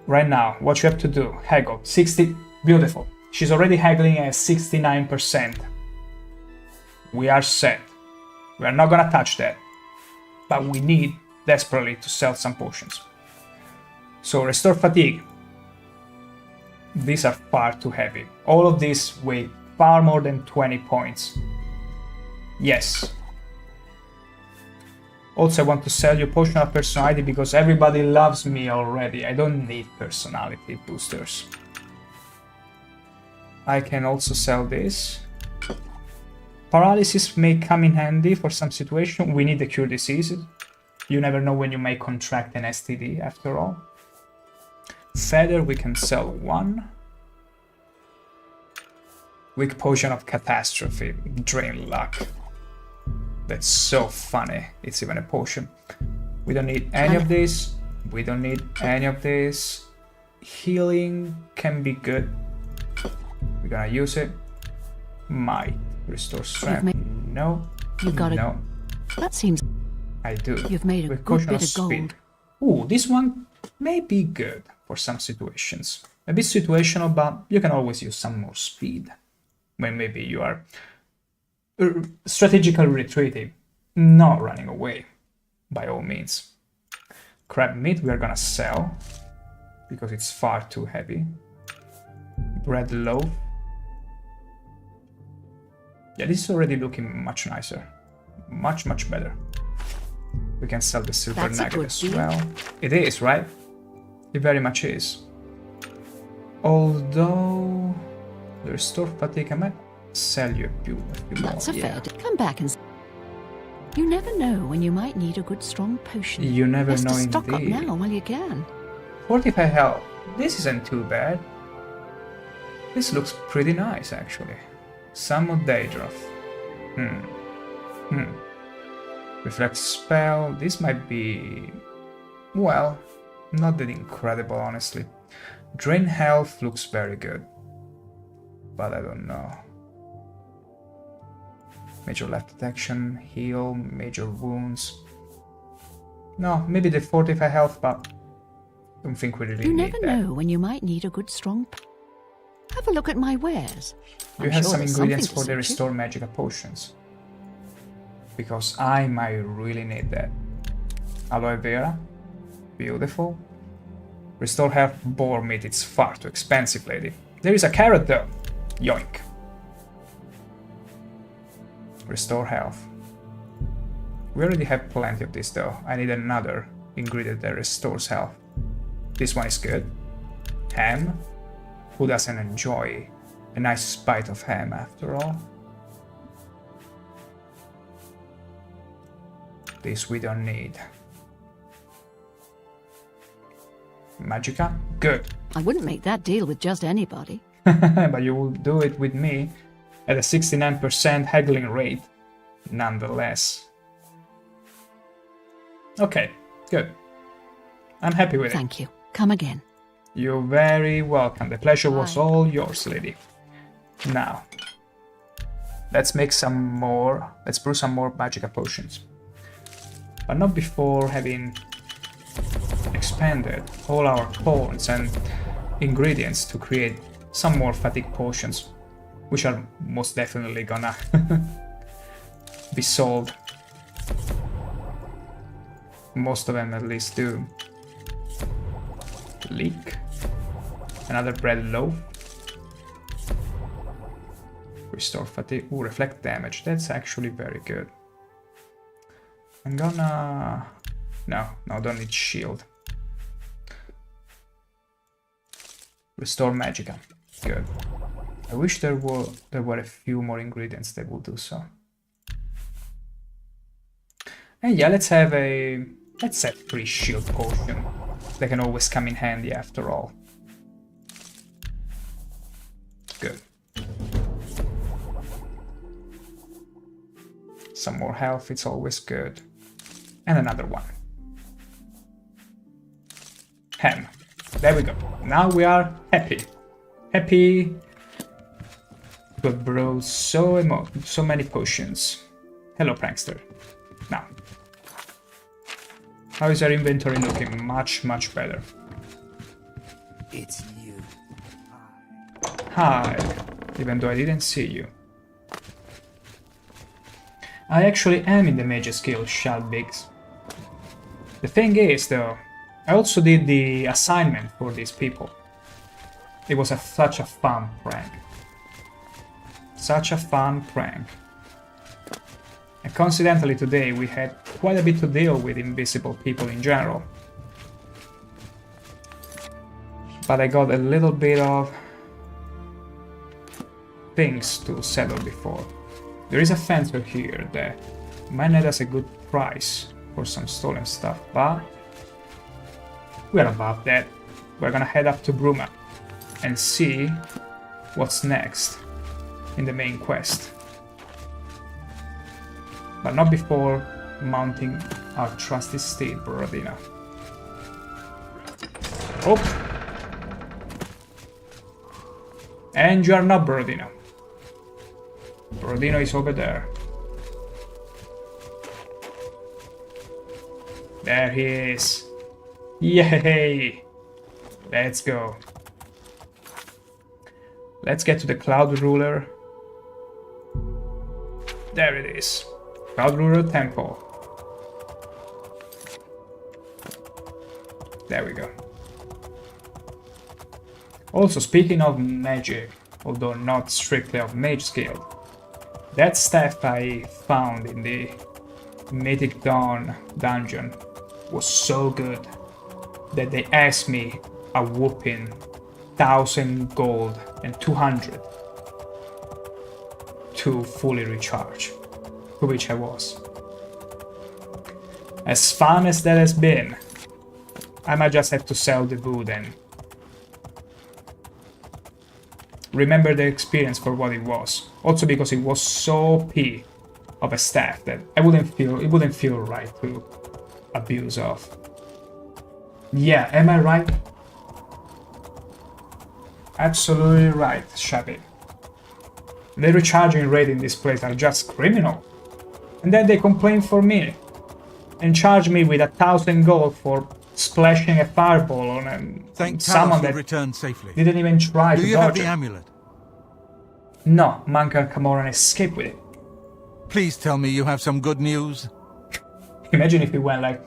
right now, what you have to do, haggle, 60, beautiful. She's already haggling at 69%. We are set. We are not gonna touch that. But we need, desperately, to sell some potions. So restore fatigue. These are far too heavy. All of these weigh far more than 20 points. Yes. Also, I want to sell you Potion of Personality because everybody loves me already. I don't need personality boosters. I can also sell this. Paralysis may come in handy for some situation. We need to cure diseases. You never know when you may contract an STD after all. Feather, we can sell 1. Weak Potion of Catastrophe. Drain luck. That's so funny. It's even a potion. We don't need any of this. We don't need any of this. Healing can be good. We're gonna use it. Might. Restore strength. No. You got it. No. That seems... I do. You've made a With good Potion bit of of gold. Speed. Ooh, this one may be good for some situations. A bit situational, but you can always use some more speed. When maybe you are strategically retreating, not running away, by all means. Crab meat we are gonna sell, because it's far too heavy. Bread loaf. Yeah, this is already looking much nicer. Much, much better. We can sell the silver nugget as well. It is, right? It very much is. Although... the restore fatigue, I might sell you a few more. That's a fair deal. Come back and... You never know when you might need a good strong potion. You never Best know to stock up indeed. now while you can. 45 health. This isn't too bad. This looks pretty nice, actually. Summon Daedroth. Reflect spell. This might be... well, not that incredible, honestly. Drain health looks very good. But I don't know. Major life protection, heal, major wounds. No, maybe the 45 health, but I don't think we really You need never that. know when you might need a good strong... Have a look at my wares. You I'm have sure some there's ingredients something for to the suit you. restore magical potions. Because I might really need that. Aloe vera. Beautiful. Restore health, boar meat. It's far too expensive, lady. There is a carrot though. Yoink. Restore health. We already have plenty of this though. I need another ingredient that restores health. This one is good. Ham. Who doesn't enjoy a nice bite of ham after all? This we don't need. Magica? Good. I wouldn't make that deal with just anybody. But you will do it with me at a 69% haggling rate, nonetheless. Okay, good. I'm happy with it. Thank you. Come again. You're very welcome. The pleasure was all yours, lady. Now, let's make some more. Let's brew some more magica potions. But not before having expanded all our corns and ingredients to create some more fatigue potions, which are most definitely gonna be sold. Most of them at least do. Leak. Another bread loaf. Restore fatigue. Ooh, reflect damage. That's actually very good. I'm gonna... No, don't need shield. Restore magica. Good. I wish there were a few more ingredients that would do so. And yeah, let's have free shield potion. They can always come in handy after all. Good. Some more health, it's always good. And another one. Ham. There we go. Now we are happy. Happy to have brewed so many potions. Hello, prankster. Now. How is our inventory looking? Much, much better. It's you. Hi. Even though I didn't see you. I actually am in the major skill, Shalbigs. The thing is, though, I also did the assignment for these people. It was such a fun prank. Such a fun prank. And coincidentally today we had quite a bit to deal with invisible people in general. But I got a little bit of things to settle before. There is a fencer here that might net us a good price for some stolen stuff, but we're above that. We're gonna head up to Bruma and see what's next in the main quest. But not before mounting our trusty steed, Borodina. Oh! And you are not Borodino. Borodino is over there. There he is. Yay! Let's go. Let's get to the Cloud Ruler. There it is. Cloud Ruler Temple. There we go. Also, speaking of magic, although not strictly of Mage Guild, that staff I found in the Mythic Dawn dungeon was so good that they asked me a whooping 1,000 gold and 200 to fully recharge, to which I was. As fun as that has been, I might just have to sell the wood and remember the experience for what it was. Also because it was so OP of a staff that it wouldn't feel right to abuse of. Yeah, am I right? Absolutely right, Shabby. The recharging rate in this place are just criminal. And then they complain for me and charge me with 1,000 gold for splashing a fireball on someone that returned safely. Didn't even try to dodge it. Do you have the amulet? No, Monk and Camoran escaped with it. Please tell me you have some good news. Imagine if he went like,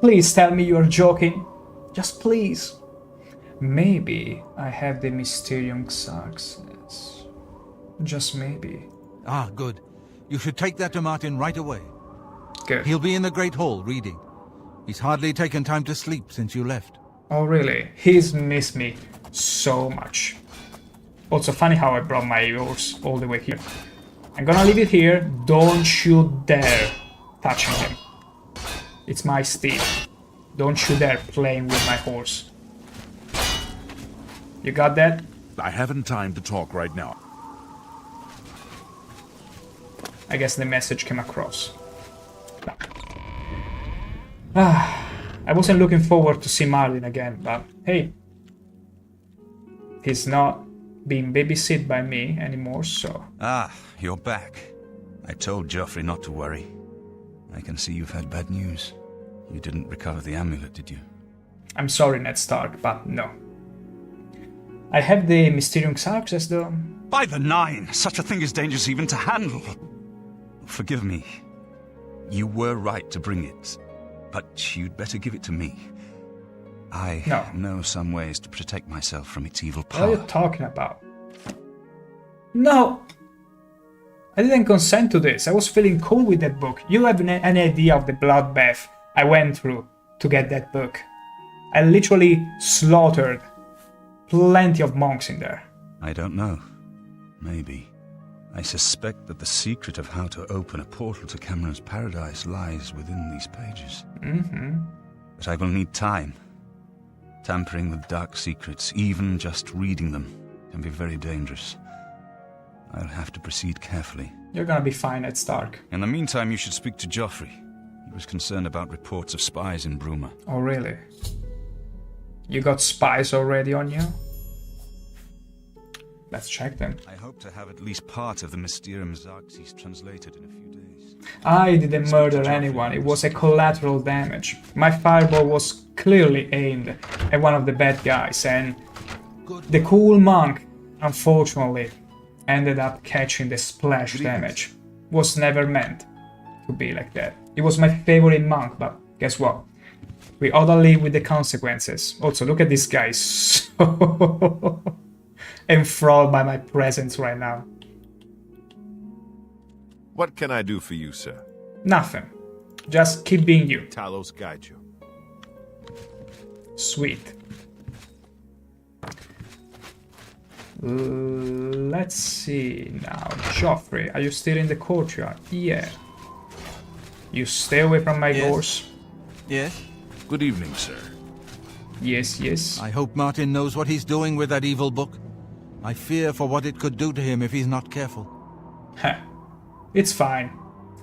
please tell me you're joking. Just please. Maybe I have the Mysterium Xarxes. Just maybe. Ah, good. You should take that to Martin right away. Good. He'll be in the Great Hall reading. He's hardly taken time to sleep since you left. Oh really? He's missed me so much. Also funny how I brought my horse all the way here. I'm gonna leave it here. Don't you dare touching him. It's my steed. Don't you dare playing with my horse. You got that? I haven't time to talk right now. I guess the message came across. I wasn't looking forward to see Marlin again, but hey. He's not being babysit by me anymore, so... Ah, you're back. I told Joffrey not to worry. I can see you've had bad news. You didn't recover the amulet, did you? I'm sorry, Ned Stark, but no. I have the Mysterium Xarxes, though. By the Nine! Such a thing is dangerous even to handle! Forgive me. You were right to bring it, but you'd better give it to me. I know some ways to protect myself from its evil power. What are you talking about? No! I didn't consent to this. I was feeling cool with that book. You have any idea of the bloodbath I went through to get that book? I literally slaughtered plenty of monks in there. I don't know. Maybe. I suspect that the secret of how to open a portal to Cameron's paradise lies within these pages. But I will need time. Tampering with dark secrets, even just reading them, can be very dangerous. I'll have to proceed carefully. You're gonna be fine, Ned Stark. In the meantime, you should speak to Joffrey. He was concerned about reports of spies in Bruma. Oh, really? You got spies already on you? Let's check them. I hope to have at least part of the Mysterium Xarxes translated in a few days. I didn't murder anyone, it was a collateral damage. My fireball was clearly aimed at one of the bad guys, and the cool monk, unfortunately, ended up catching the splash damage. Was never meant to be like that. He was my favorite monk, but guess what? We ought to live with the consequences. Also, look at this guy. So enthralled by my presence right now. What can I do for you, sir? Nothing. Just keep being you. Talos guide you. Sweet. Let's see now. Joffrey, are you still in the courtyard? Yeah. You stay away from my doors. Yes? Good evening, sir. Yes, yes. I hope Martin knows what he's doing with that evil book. I fear for what it could do to him if he's not careful. Heh. It's fine.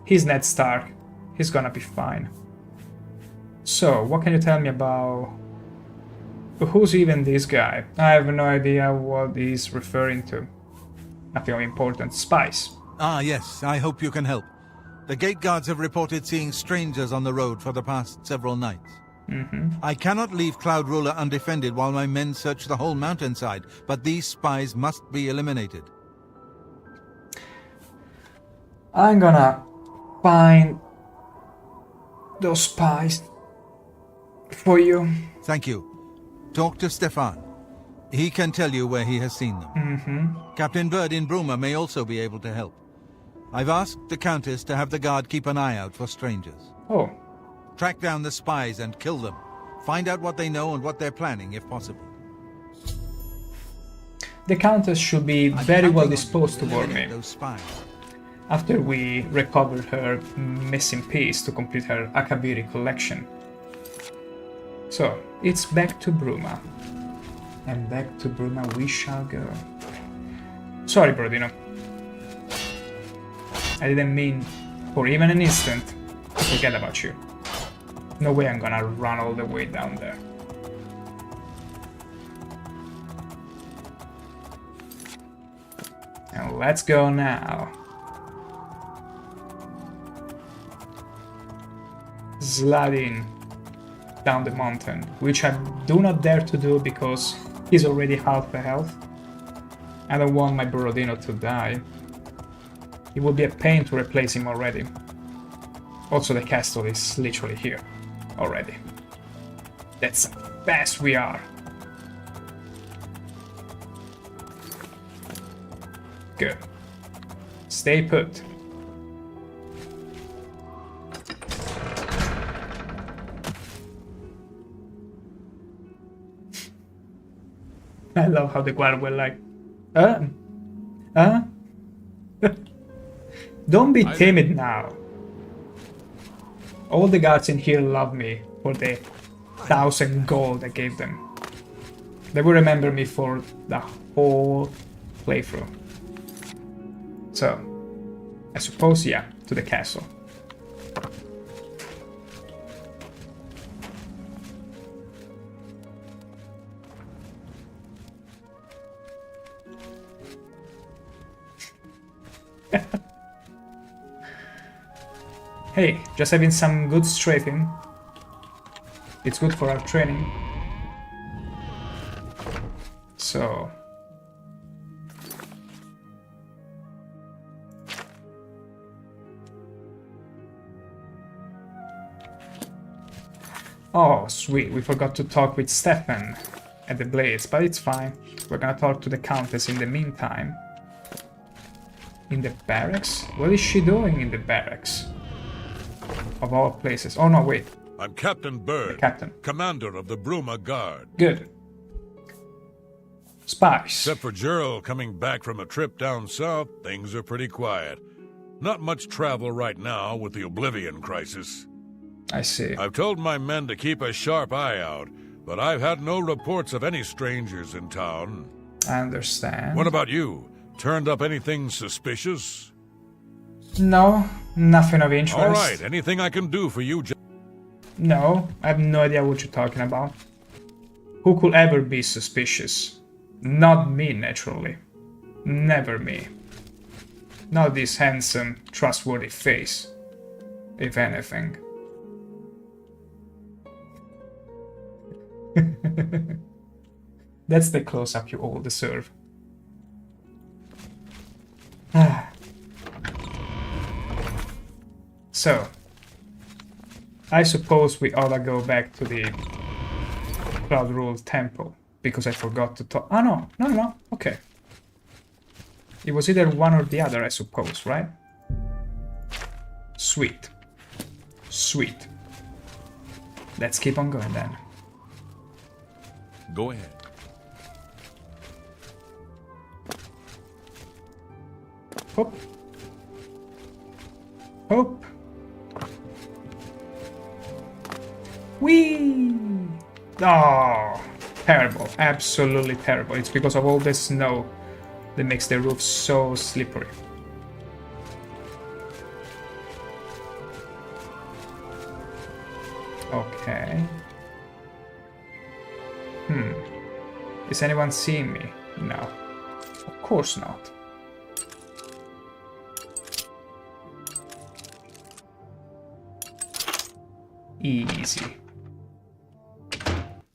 He's Ned Stark. He's gonna be fine. So, what can you tell me about... Who's even this guy? I have no idea what he's referring to. Nothing of importance. Spies. Ah, yes. I hope you can help. The gate guards have reported seeing strangers on the road for the past several nights. I cannot leave Cloud Ruler undefended while my men search the whole mountainside, but these spies must be eliminated. I'm gonna find those spies for you. Thank you. Talk to Stefan. He can tell you where he has seen them. Captain Bird in Bruma may also be able to help. I've asked the Countess to have the guard keep an eye out for strangers. Oh. Track down the spies and kill them. Find out what they know and what they're planning, if possible. The Countess should be very well disposed toward me. Those spies. After we recovered her missing piece to complete her Akabiri collection. So, it's back to Bruma. And back to Bruma we shall go. Sorry, Brodino. I didn't mean for even an instant to forget about you. No way I'm gonna run all the way down there. And let's go now. Sliding down the mountain, which I do not dare to do because he's already half the health. I don't want my Borodino to die. It would be a pain to replace him already. Also, the castle is literally here already. That's how fast we are. Good. Stay put. I love how the guard were like, Don't be timid now. All the guards in here love me for the 1,000 gold I gave them. They will remember me for the whole playthrough. So, I suppose, yeah, to the castle. Hey, just having some good strafing. It's good for our training. So... Oh, sweet, we forgot to talk with Stefan at the Blades, but it's fine. We're gonna talk to the Countess in the meantime. In the barracks? What is she doing in the barracks? Of all places. Oh no, wait. I'm Captain Bird, the captain. Commander of the Bruma Guard. Good. Spies. Except for Gerald coming back from a trip down south, things are pretty quiet. Not much travel right now with the Oblivion crisis. I see. I've told my men to keep a sharp eye out, but I've had no reports of any strangers in town. I understand. What about you? Turned up anything suspicious? No, nothing of interest. All right, anything I can do for you? No, I have no idea what you're talking about. Who could ever be suspicious? Not me, naturally. Never me. Not this handsome, trustworthy face, if anything. That's the close-up you all deserve. So, I suppose we oughta go back to the Cloud Rule Temple, because I forgot to talk. Oh no, no, okay. It was either one or the other, I suppose, right? Sweet. Sweet. Let's keep on going then. Go ahead. Hop. Hop. Whee! Oh, terrible. Absolutely terrible. It's because of all the snow that makes the roof so slippery. Okay. Is anyone seeing me? No. Of course not. Easy.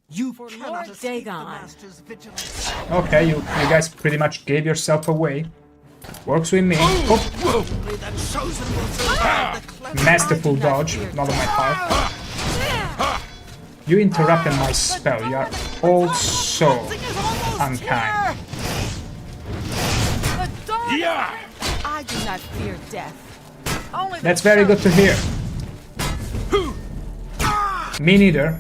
You For cannot Lord escape the Dagon. Master's vigilance. Okay, you guys pretty much gave yourself away. Works with me. Oh, Only the chosen will survive the clever. masterful dodge, not on my part. You interrupted my spell. You are all so unkind. The dawn. Yeah! I do not fear death. Only the That's very good to hear. Me neither.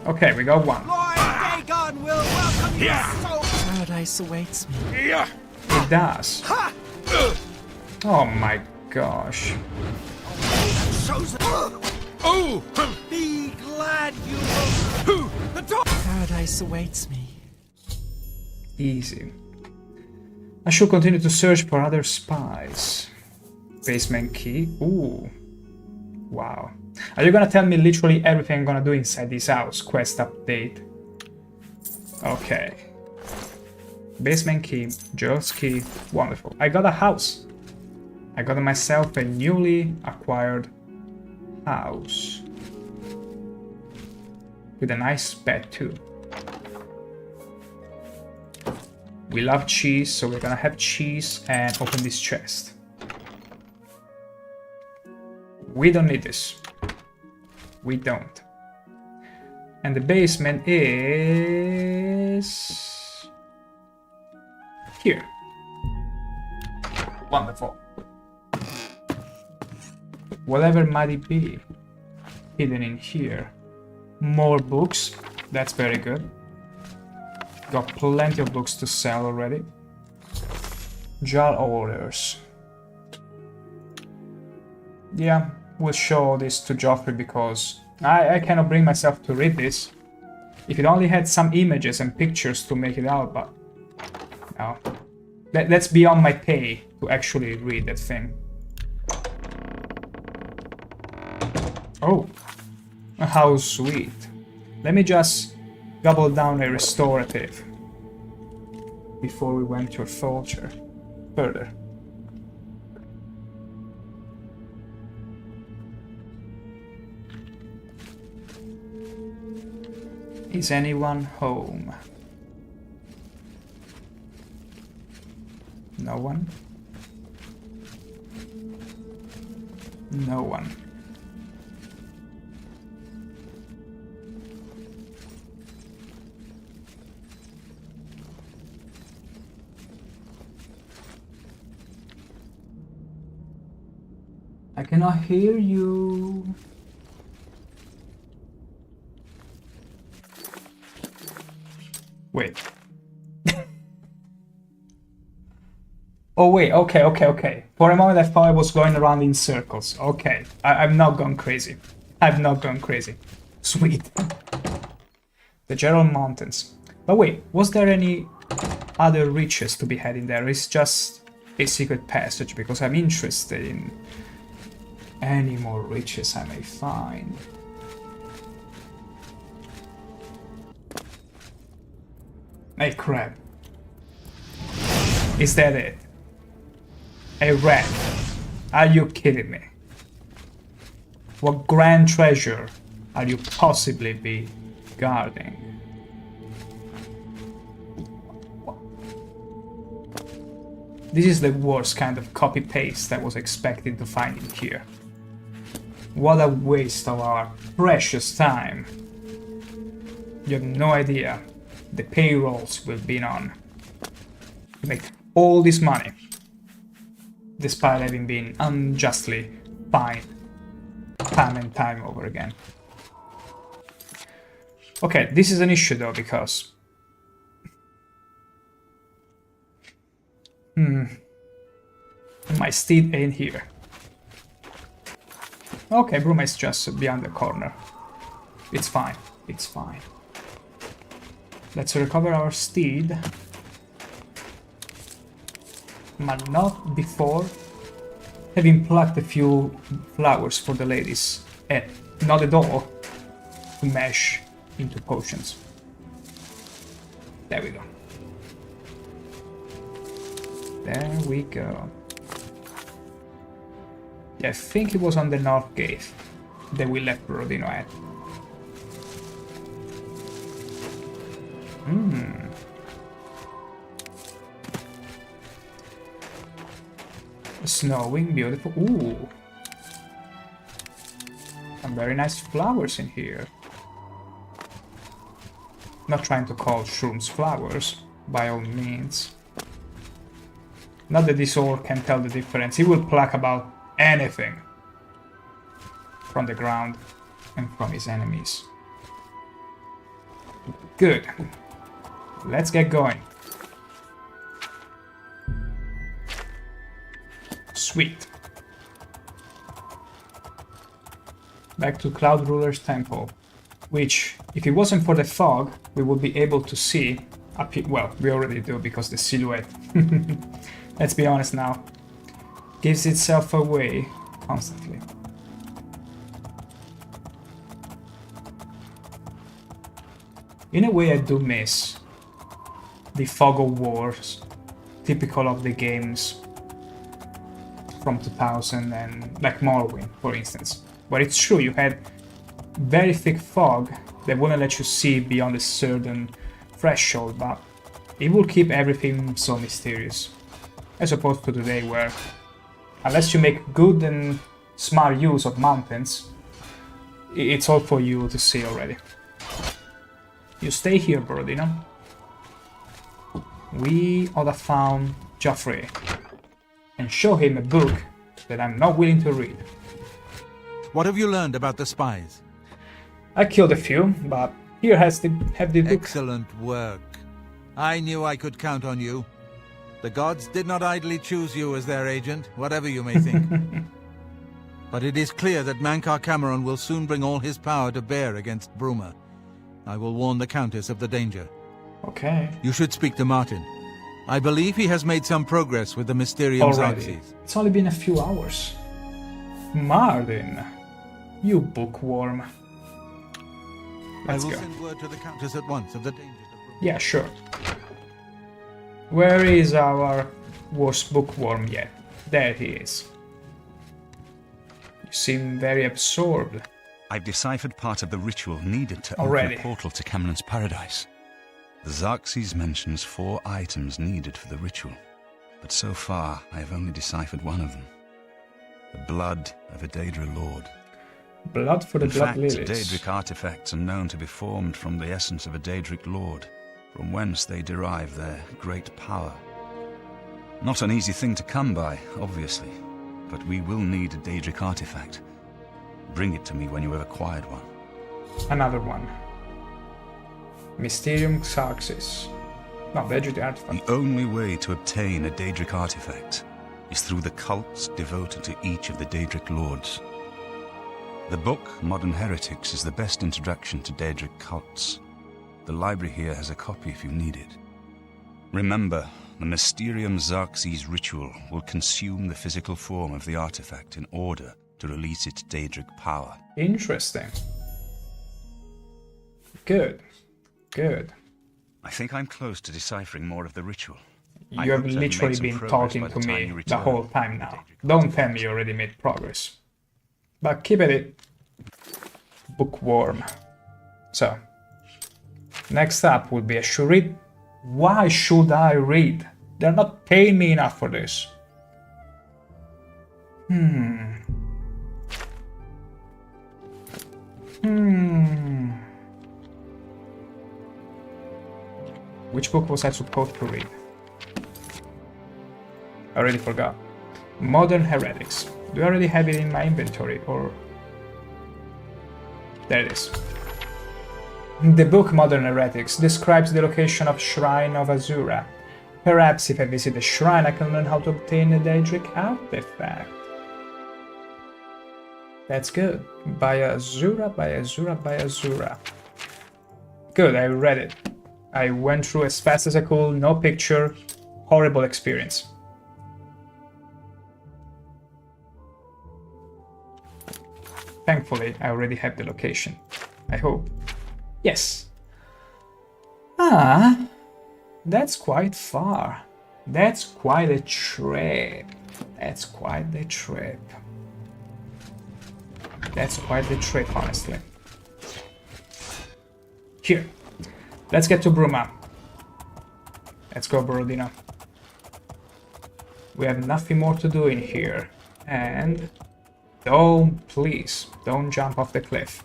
Okay, we got one. Lord Dagon will welcome your soul. Paradise awaits me. Yeah! It does. Oh my gosh. Chosen. Oh! Be glad you will. The door. Paradise awaits me. Easy. I should continue to search for other spies. Basement key. Ooh. Wow. Are you gonna tell me literally everything I'm gonna do inside this house? Quest update. Okay. Basement key. Joe's key. Wonderful. I got a house. I got myself a newly acquired house. With a nice bed too. We love cheese, so we're gonna have cheese and open this chest. We don't need this. We don't. And the basement is here. Wonderful. Whatever might it be hidden in here. More books. That's very good. Got plenty of books to sell already. Jar orders. Yeah, we'll show this to Joffrey because I cannot bring myself to read this. If it only had some images and pictures to make it out, but no. That's beyond my pay to actually read that thing. Oh, how sweet. Let me just gobble down a restorative before we venture further. Is anyone home? No one? No one. I cannot hear you. Wait. Oh wait, okay. For a moment I thought I was going around in circles. Okay, I've not gone crazy. I've not gone crazy. Sweet. The Gerald Mountains. But wait, was there any other riches to be had in there? It's just a secret passage because I'm interested in any more riches I may find. A crab. Is that it? A rat? Are you kidding me? What grand treasure are you possibly be guarding? This is the worst kind of copy-paste I was expecting to find in here. What a waste of our precious time. You have no idea the payrolls we've been on to make all this money, despite having been unjustly fined time and time over again. Okay, this is an issue though, because my steed ain't here. Okay, Bruma is just behind the corner. It's fine, it's fine. Let's recover our steed. But not before having plucked a few flowers for the ladies, and not at all to mash into potions. There we go. There we go. Yeah, I think it was on the north gate that we left Rodino at. Snowing, beautiful. Ooh. Some very nice flowers in here. Not trying to call shrooms flowers, by all means. Not that this orc can tell the difference. He will pluck about anything from the ground and from his enemies. Good. Let's get going. Sweet. Back to Cloud Ruler's Temple, which, if it wasn't for the fog, we would be able to see up here. Well, we already do, because the silhouette, let's be honest now, gives itself away constantly. In a way, I do miss the fog of wars, typical of the games from 2000 and like Morrowind, for instance. But it's true, you had very thick fog that wouldn't let you see beyond a certain threshold, but it will keep everything so mysterious. As opposed to today, where unless you make good and smart use of mountains, it's all for you to see already. You stay here, Borodino. We ought to found Joffrey and show him a book that I'm not willing to read. What have you learned about the spies? I killed a few, but here have the book. Excellent work. I knew I could count on you. The gods did not idly choose you as their agent, whatever you may think. But it is clear that Mankar Cameron will soon bring all his power to bear against Bruma. I will warn the Countess of the danger. Okay. You should speak to Martin. I believe he has made some progress with the Mysterium Xerxes. It's only been a few hours. Martin, you bookworm. Let's I will go. send word to the Countess at once of the dangers of Bruma. Yeah, sure. Where is our worst bookworm yet? There he is. You seem very absorbed. I've deciphered part of the ritual needed to Already. open a portal to Cameron's paradise. The Xerxes mentions 4 items needed for the ritual, but so far I have only deciphered one of them. The blood of a Daedra lord. Blood for the blood lilies. Daedric artifacts are known to be formed from the essence of a Daedric lord, from whence they derive their great power. Not an easy thing to come by, obviously, but we will need a Daedric artifact. Bring it to me when you have acquired one. Another one. Mysterium Xerxes. No, Daedric artifact. The only way to obtain a Daedric artifact is through the cults devoted to each of the Daedric lords. The book, Modern Heretics, is the best introduction to Daedric cults. The library here has a copy if you need it. Remember, the Mysterium Xerxes ritual will consume the physical form of the artifact in order to release its Daedric power. Interesting. Good. Good. I think I'm close to deciphering more of the ritual. You have literally been talking to me the whole time now. Don't tell me you already made progress. But keep at it. Bookworm. So, next up will be a should read. Why should I read? They're not paying me enough for this. Which book was I supposed to read? I already forgot. Modern Heretics. Do I already have it in my inventory, or... There it is. The book Modern Heretics describes the location of Shrine of Azura. Perhaps if I visit the shrine I can learn how to obtain the Daedric artifact. That's good. By Azura, by Azura, by Azura. Good, I read it. I went through as fast as I could, no picture, horrible experience. Thankfully, I already have the location. I hope. Yes. Ah, that's quite far. That's quite a trip. That's quite the trip. That's quite the trip, honestly. Here. Let's get to Bruma. Let's go, Borodino. We have nothing more to do in here. And... please, don't jump off the cliff.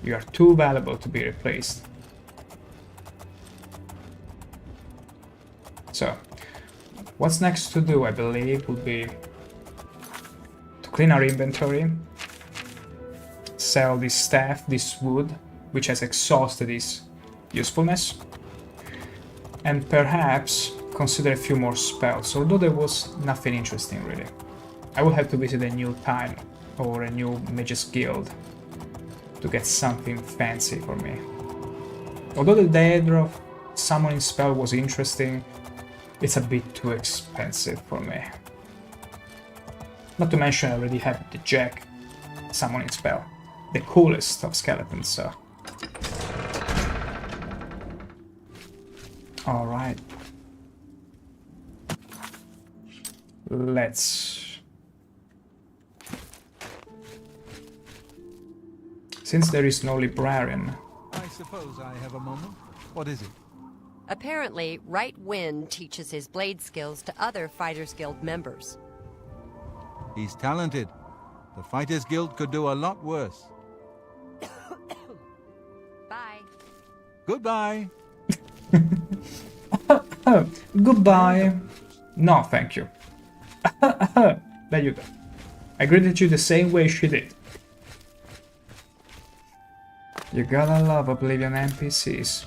You are too valuable to be replaced. So, what's next to do, I believe, would be to clean our inventory, sell this staff, this wood, which has exhausted its usefulness, and perhaps consider a few more spells, although there was nothing interesting really. I will have to visit a new time or a new Mage's Guild to get something fancy for me. Although the Daedra summoning spell was interesting, it's a bit too expensive for me. Not to mention I already have the Jack summoning spell, the coolest of skeletons, so... Alright. Let's... Since there is no librarian... I suppose I have a moment. What is it? Apparently, Right Wind teaches his blade skills to other Fighters Guild members. He's talented. The Fighters Guild could do a lot worse. Bye. Goodbye. Goodbye. No, thank you. There you go. I greeted you the same way she did. You gotta love Oblivion NPCs.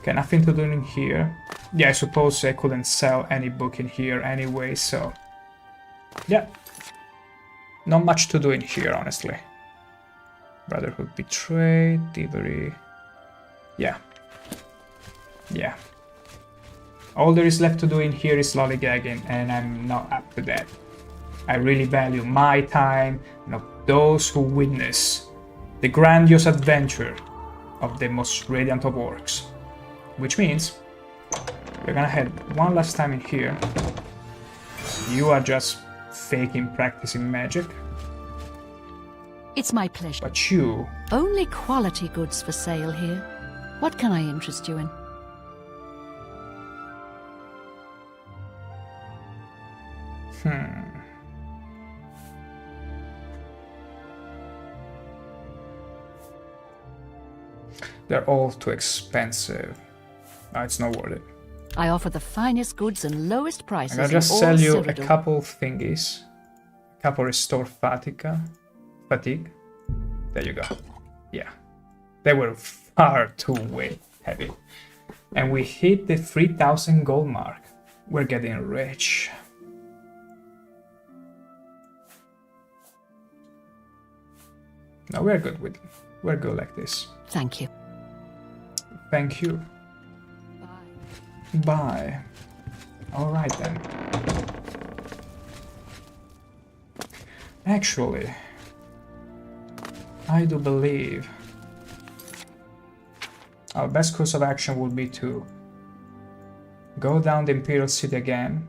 Okay, nothing to do in here. Yeah, I suppose I couldn't sell any book in here anyway, so... Yeah. Not much to do in here, honestly. Brotherhood Betrayed, Thievery... Yeah. Yeah. All there is left to do in here is lollygagging, and I'm not up to that. I really value my time, and of those who witness the grandiose adventure of the most radiant of orcs. Which means we're gonna head one last time in here. You are just faking practicing magic. It's my pleasure. But you... Only quality goods for sale here. What can I interest you in? They're all too expensive. No, it's not worth it. I offer the finest goods and lowest prices. I'll just sell you a couple thingies. A couple restore fatigue. There you go. Yeah. They were far too heavy. And we hit the 3,000 gold mark. We're getting rich. No, we're good with it. We're good like this. Thank you. Thank you. Bye. Bye. Alright then. Actually, I do believe our best course of action would be to go down the Imperial City again,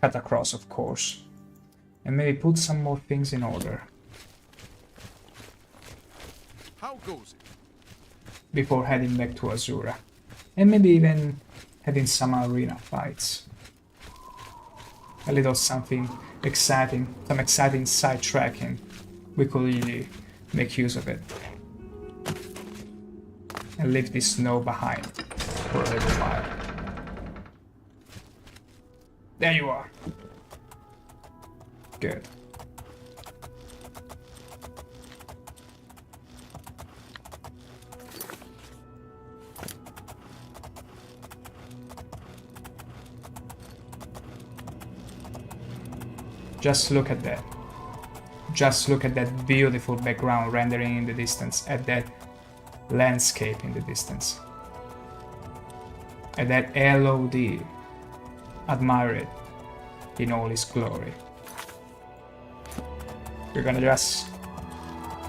cut across of course, and maybe put some more things in order. How goes it? Before heading back to Azura. And maybe even having some arena fights. A little something exciting, some exciting sidetracking. We could really make use of it. And leave this snow behind for a little while. There you are. Good. Just look at that. Just look at that beautiful background rendering in the distance, at that landscape in the distance. At that LOD. Admire it in all its glory. We're gonna just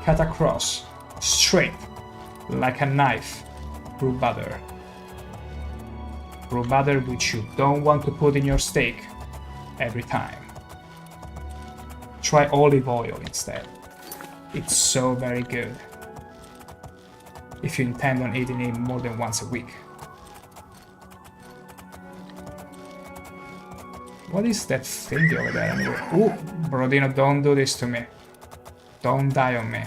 cut across, straight, like a knife, through butter. Through butter which you don't want to put in your steak every time. Try olive oil instead. It's so very good. If you intend on eating it more than once a week. What is that thing over there anyway? Ooh, Brodino, don't do this to me. Don't die on me.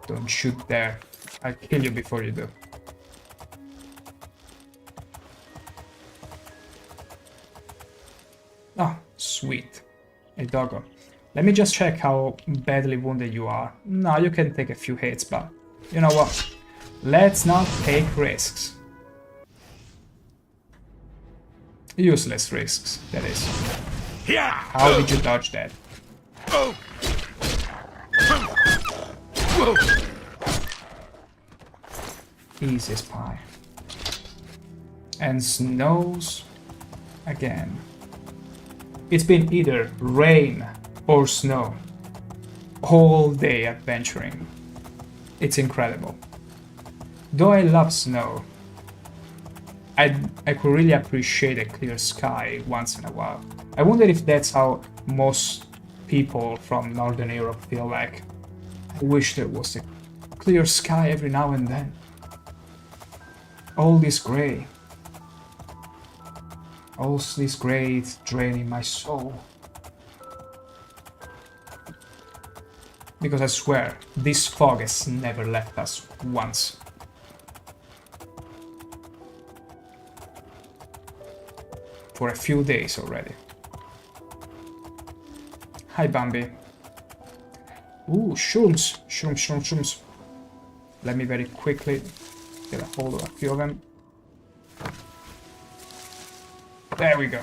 Don't shoot there. I'll kill you before you do. Oh, sweet. A doggo. Let me just check how badly wounded you are. No, you can take a few hits, but you know what? Let's not take risks. Useless risks, that is. How did you dodge that? Easy as pie. And snows again. It's been either rain or snow all day adventuring. It's incredible. Though I love snow, I could really appreciate a clear sky once in a while. I wonder if that's how most people from Northern Europe feel like. I wish there was a clear sky every now and then. All this grey. All this grey is draining my soul. Because I swear, this fog has never left us once. For a few days already. Hi, Bambi. Ooh, shrooms. Shrooms. Let me very quickly get a hold of a few of them. There we go.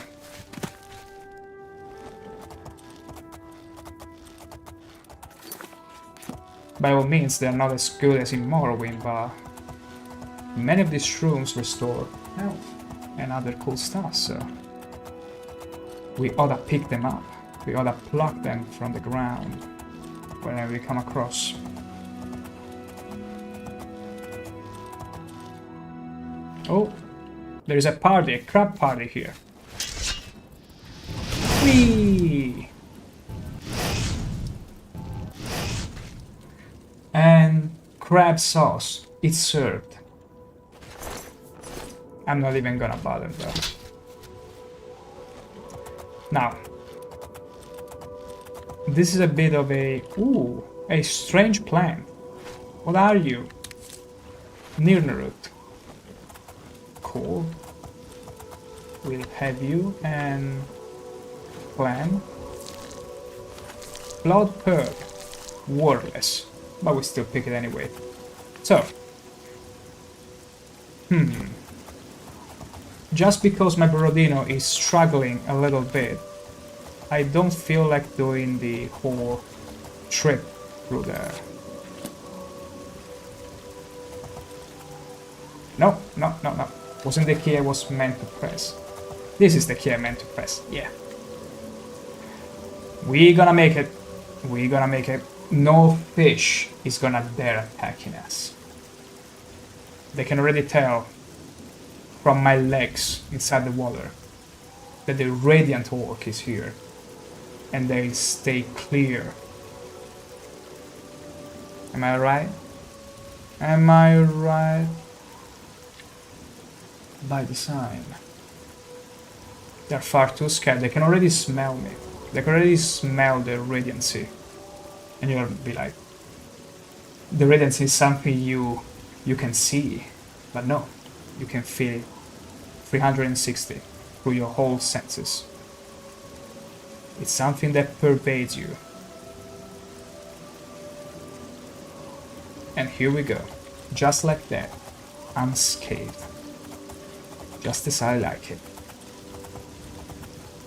By all means, they're not as good as in Morrowind, but many of these shrooms restore health and other cool stuff, so we oughta pick them up. We oughta pluck them from the ground whenever we come across. Oh, there is a party, a crab party here. Whee! And crab sauce, it's served. I'm not even gonna bother though. Now, this is a bit of a strange plant. What are you? Nirnroot. Cool. We'll have you and clan. Blood pearl. Worthless. But we still pick it anyway. So. Just because my Brodino is struggling a little bit, I don't feel like doing the whole trip through there. No. Wasn't the key I was meant to press. This is the key I meant to press, yeah. We're gonna make it. We're gonna make it. No fish is gonna dare attacking us. They can already tell from my legs inside the water that the Radiant Orc is here. And they'll stay clear. Am I right? Am I right? By design. They're far too scared. They can already smell me. They can already smell the radiancy. And you'll be like, the radiancy is something you can see. But no, you can feel it 360 through your whole senses. It's something that pervades you. And here we go. Just like that. Unscathed. Just as I like it.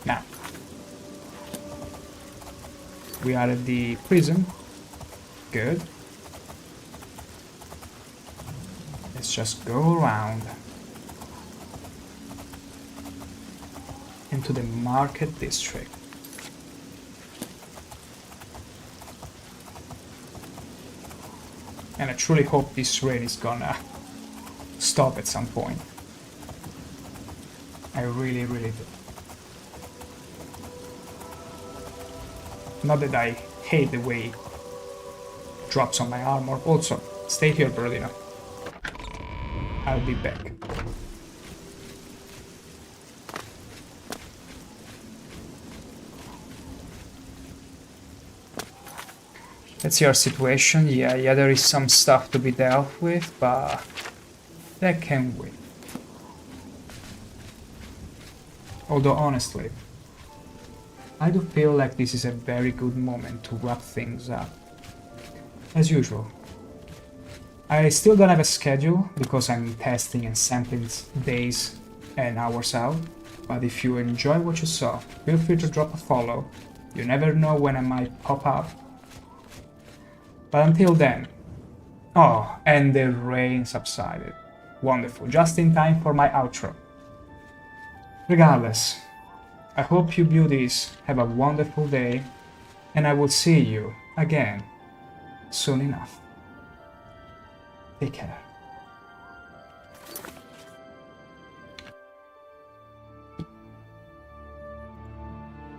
Now, we are at the prison. Good. Let's just go around into the market district. And I truly hope this rain is gonna stop at some point. I really, really do. Not that I hate the way it drops on my armor. Also, stay here, Brodina. I'll be back. Let's see our situation. Yeah, there is some stuff to be dealt with, but that can wait. Although honestly, I do feel like this is a very good moment to wrap things up. As usual. I still don't have a schedule because I'm testing and sampling days and hours out, but if you enjoy what you saw, feel free to drop a follow. You never know when I might pop up. But until then... Oh, and the rain subsided. Wonderful, just in time for my outro. Regardless, I hope you beauties have a wonderful day, and I will see you again soon enough. Take care.